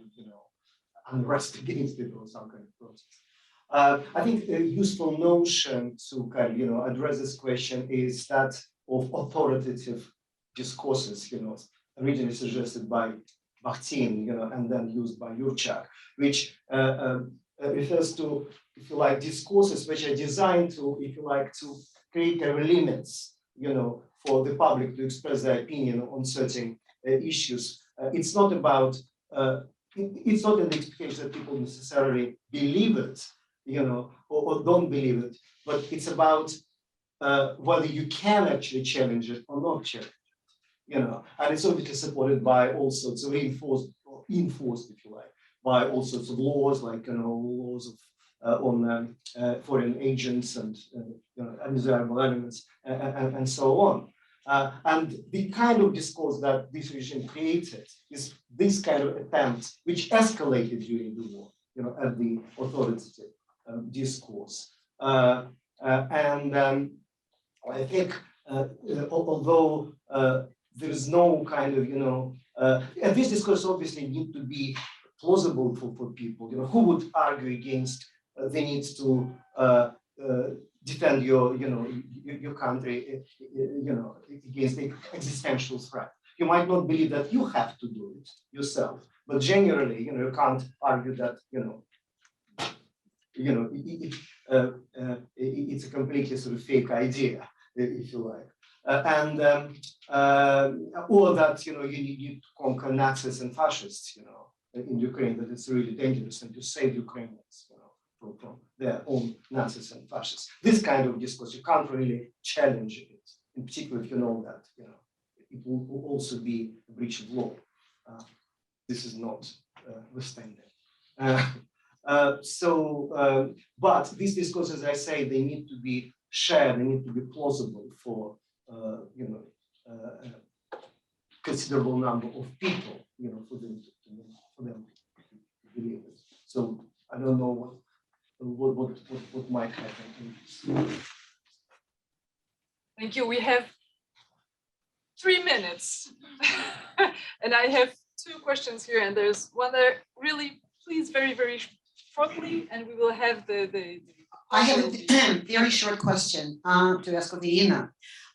unrest against it or some kind of protest. I think a useful notion to kind of address this question is that of authoritative discourses, originally suggested by Bakhtin, and then used by Yurchak, which refers to, if you like, discourses which are designed to, if you like, to create limits, for the public to express their opinion on certain issues. It's not about, it's not in the expectation that people necessarily believe it, or don't believe it, but it's about whether you can actually challenge it or not challenge it, and it's obviously supported by all sorts of enforced, if you like, by all sorts of laws, like laws of on foreign agents and undesirable elements and so on. And the kind of discourse that this regime created is this kind of attempt, which escalated during the war, at the authoritative discourse. I think, although there is no kind of, and this discourse obviously need to be plausible for people. Who would argue against the need to defend your country, against the existential threat? You might not believe that you have to do it yourself, but generally, you can't argue that, it's a completely sort of fake idea, if you like. Or that, you need to conquer Nazis and fascists, in Ukraine, that it's really dangerous and to save Ukrainians, from their own Nazis and fascists. This kind of discourse, you can't really challenge it, in particular if you know that, it will also be a breach of law. This is not withstanding. But these discourses, as I say, they need to be shared, they need to be plausible for, considerable number of people, for them to believe it. So I don't know what might happen. Thank you. We have 3 minutes. And I have 2 questions here, and there's one that really, please, very, very shortly, and we will have the I have a very short question to ask of Irina.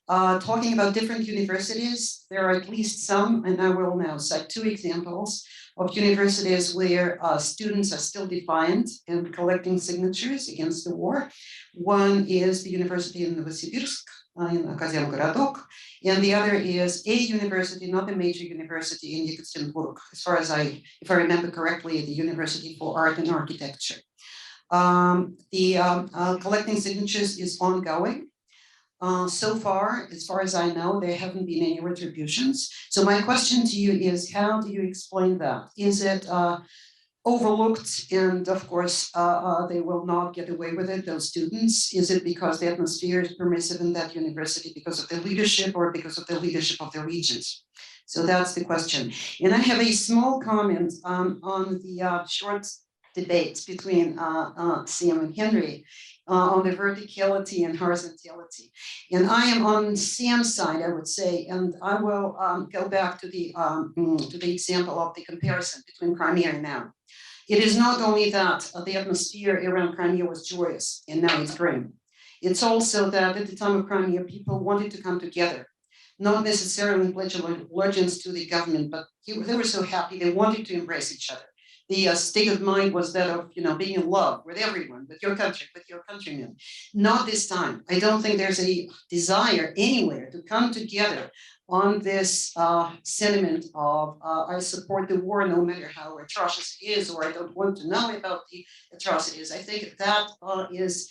Talking about different universities, there are at least some, and I will now cite 2 examples of universities where students are still defiant and collecting signatures against the war. One is the University in Novosibirsk, in Akademgorodok, and the other is a university, not a major university, in Yekaterinburg, as far as if I remember correctly, the University for Art and Architecture. Collecting signatures is ongoing. So far as I know, there haven't been any retributions. So my question to you is, how do you explain that? Is it overlooked, and of course, they will not get away with it, those students? Is it because the atmosphere is permissive in that university because of the leadership, or because of the leadership of the regents? So that's the question. And I have a small comment on the short debates between Sam and Henry on the verticality and horizontality. And I am on Sam's side, I would say, and I will go back to the example of the comparison between Crimea and now. It is not only that the atmosphere around Crimea was joyous and now it's grim. It's also that at the time of Crimea, people wanted to come together, not necessarily pledge allegiance to the government, but they were so happy, they wanted to embrace each other. The state of mind was that of, being in love with everyone, with your country, with your countrymen. Not this time. I don't think there's a desire anywhere to come together on this sentiment of I support the war no matter how atrocious it is, or I don't want to know about the atrocities. I think that is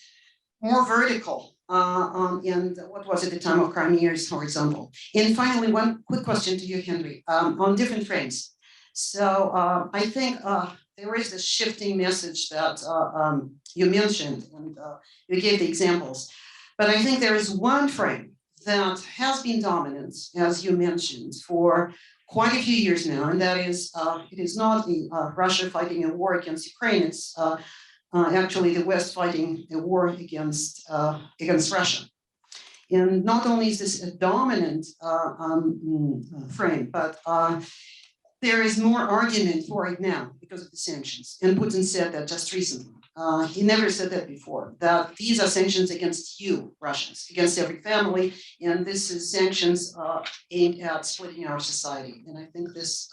more vertical. And what was at the time of Crimea is horizontal. And finally, one quick question to you, Henry, on different frames. So I think there is this shifting message that you mentioned, and you gave the examples. But I think there is one frame that has been dominant, as you mentioned, for quite a few years now, and that is it is not Russia fighting a war against Ukraine. It's actually the West fighting a war against Russia. And not only is this a dominant frame, but there is more argument for it now because of the sanctions. And Putin said that just recently. He never said that before, that these are sanctions against you, Russians, against every family. And this is sanctions aimed at splitting our society. And I think this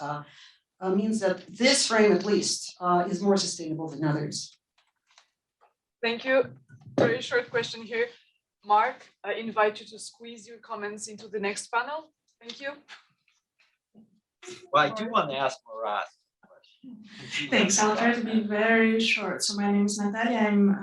means that this frame at least is more sustainable than others. Thank you. Very short question here. Mark, I invite you to squeeze your comments into the next panel. Thank you. Well, I do want to ask Marat. Thanks. I'll try to be very short. So my name is Natalia.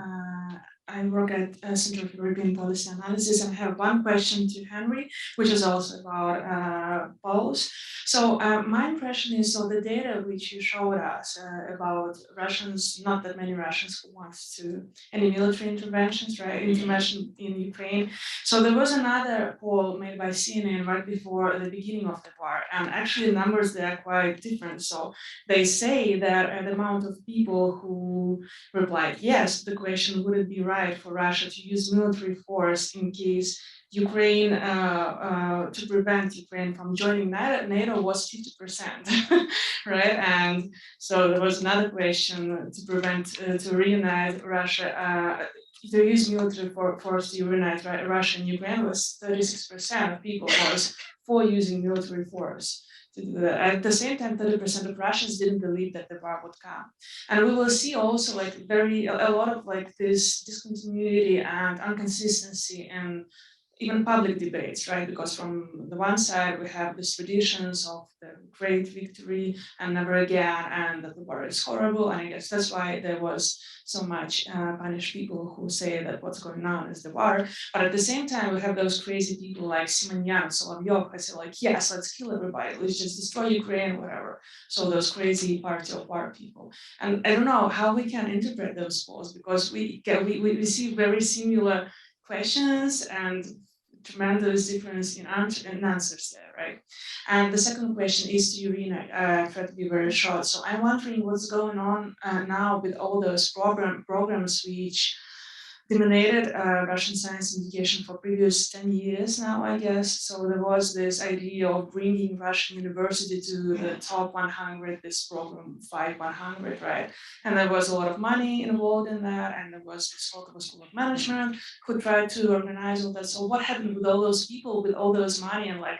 I work at Center for European Policy Analysis, and I have one question to Henry, which is also about polls. So my impression is, so the data which you showed us about Russians, not that many Russians who want to any military interventions, right? Intervention in Ukraine. So there was another poll made by CNN right before the beginning of the war, and actually the numbers there are quite different. So they say that the amount of people who replied yes, the question, would it be right for Russia to use military force in case Ukraine, to prevent Ukraine from joining NATO was 50%, right? And so there was another question to prevent, to reunite Russia, to use military force to reunite Russia and Ukraine was 36% of people was for using military force. At the same time, 30% of Russians didn't believe that the war would come. And we will see also like a lot of like this discontinuity and inconsistency in even public debates, right? Because from the one side, we have these traditions of the great victory and never again, and that the war is horrible. And I guess that's why there was so much punished people who say that what's going on is the war. But at the same time, we have those crazy people like Simonyan, Solovyov, who say like, yes, let's kill everybody, let's just destroy Ukraine, whatever. So those crazy party of war people. And I don't know how we can interpret those polls, because we see very similar questions and tremendous difference in answers there, right? And the second question is to Irina. I try to be very short. So I'm wondering what's going on now with all those programs which dominated Russian science and education for previous 10 years now, I guess. So there was this idea of bringing Russian university to the top 100, this program 5100, right? And there was a lot of money involved in that, and there was this School of Management who tried to organize all that. So what happened with all those people, with all those money, and like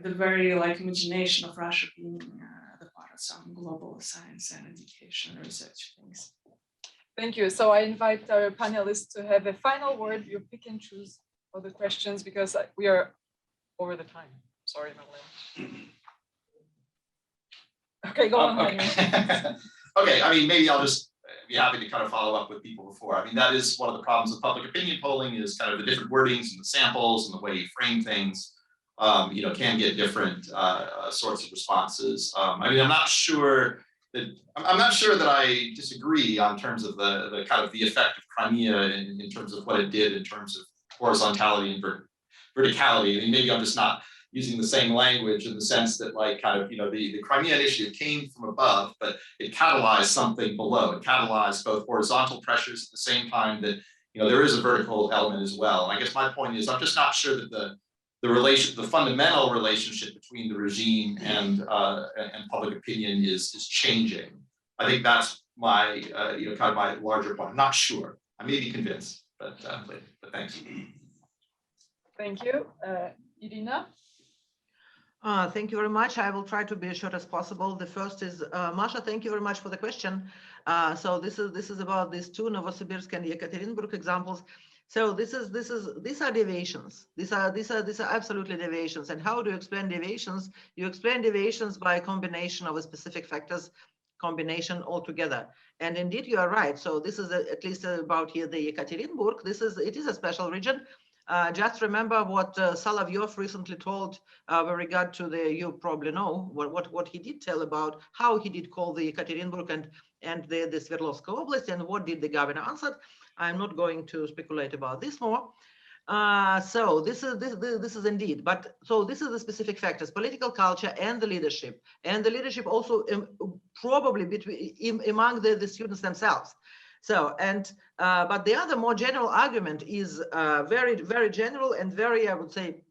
the very like imagination of Russia being the part of some global science and education research things? Thank you. So I invite our panelists to have a final word. You pick and choose for the questions because we are over the time. Sorry, Magdalena. Okay, go on. Okay. Okay, I mean, maybe I'll just be happy to kind of follow up with people before. I mean, that is one of the problems of public opinion polling is kind of the different wordings and the samples and the way you frame things, you know, can get different sorts of responses. I mean, I'm not sure that I disagree on terms of the kind of the effect of Crimea in terms of what it did in terms of horizontality and verticality. I mean, maybe I'm just not using the same language in the sense that like kind of, you know, the Crimean issue came from above, but it catalyzed something below. It catalyzed both horizontal pressures at the same time that, you know, there is a vertical element as well. And I guess my point is I'm just not sure that the fundamental relationship between the regime and public opinion is changing. I think that's my you know, kind of my larger point. I'm not sure. I may be convinced, but thanks. Thank you, Irina. Thank you very much. I will try to be as short as possible. The first is Masha. Thank you very much for the question. So this is about these two Novosibirsk and Yekaterinburg examples. So these are deviations. These are absolutely deviations. And how do you explain deviations? You explain deviations by a combination of specific factors, combination altogether. And indeed, you are right. So this is at least about here the Yekaterinburg. It is a special region. Just remember what Solovyov recently told with regard to you probably know what he did tell about how he did call the Yekaterinburg and the Sverdlovsk Oblast, and what did the governor answer. I'm not going to speculate about this more. So this is indeed, but so this is the specific factors: political culture and the leadership also probably among the students themselves. So but the other more general argument is very, very general and very, I would say,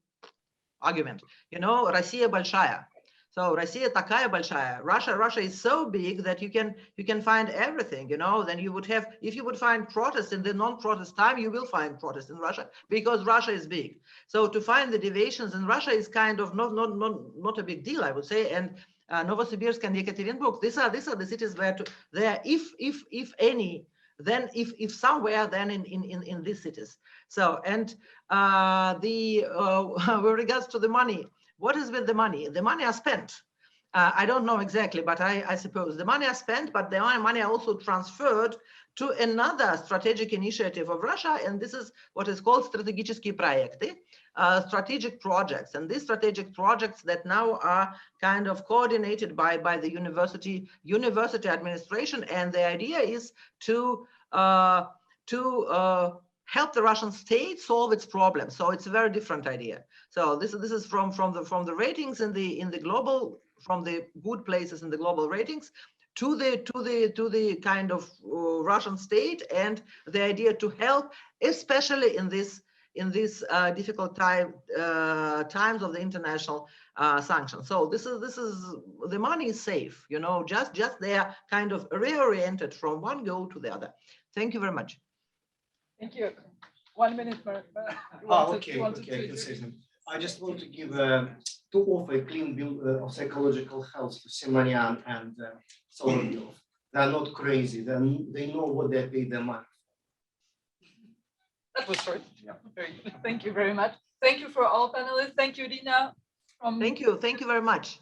argument. You know, Россия большая. So Россия такая большая. Russia is so big that you can find everything. You know, then you would have, if you would find protests in the non-protest time, you will find protests in Russia because Russia is big. So to find the deviations in Russia is kind of not a big deal, I would say. And Novosibirsk and Yekaterinburg. These are the cities where if any, then if somewhere, then in these cities. So, and with regards to the money, what is with the money? The money are spent. I don't know exactly, but I suppose the money are spent, but the money are also transferred to another strategic initiative of Russia, and this is what is called strategiczne projekty, strategic projects. And these strategic projects that now are kind of coordinated by the university administration, and the idea is to help the Russian state solve its problems. So it's a very different idea. So this is from the ratings in the global, from the good places in the global ratings to the kind of Russian state, and the idea to help, especially in this difficult times of the international sanctions. So this is the money is safe, you know, just they are kind of reoriented from one goal to the other. Thank you very much. Thank you. 1 minute, Marat. Okay. I just want to give to offer a clean bill of psychological health to Simonian and Solovyov. They're not crazy. They know what they pay their money. That was short. Yeah. Very good. Thank you very much. Thank you for all panelists. Thank you, Irina. Thank you very much.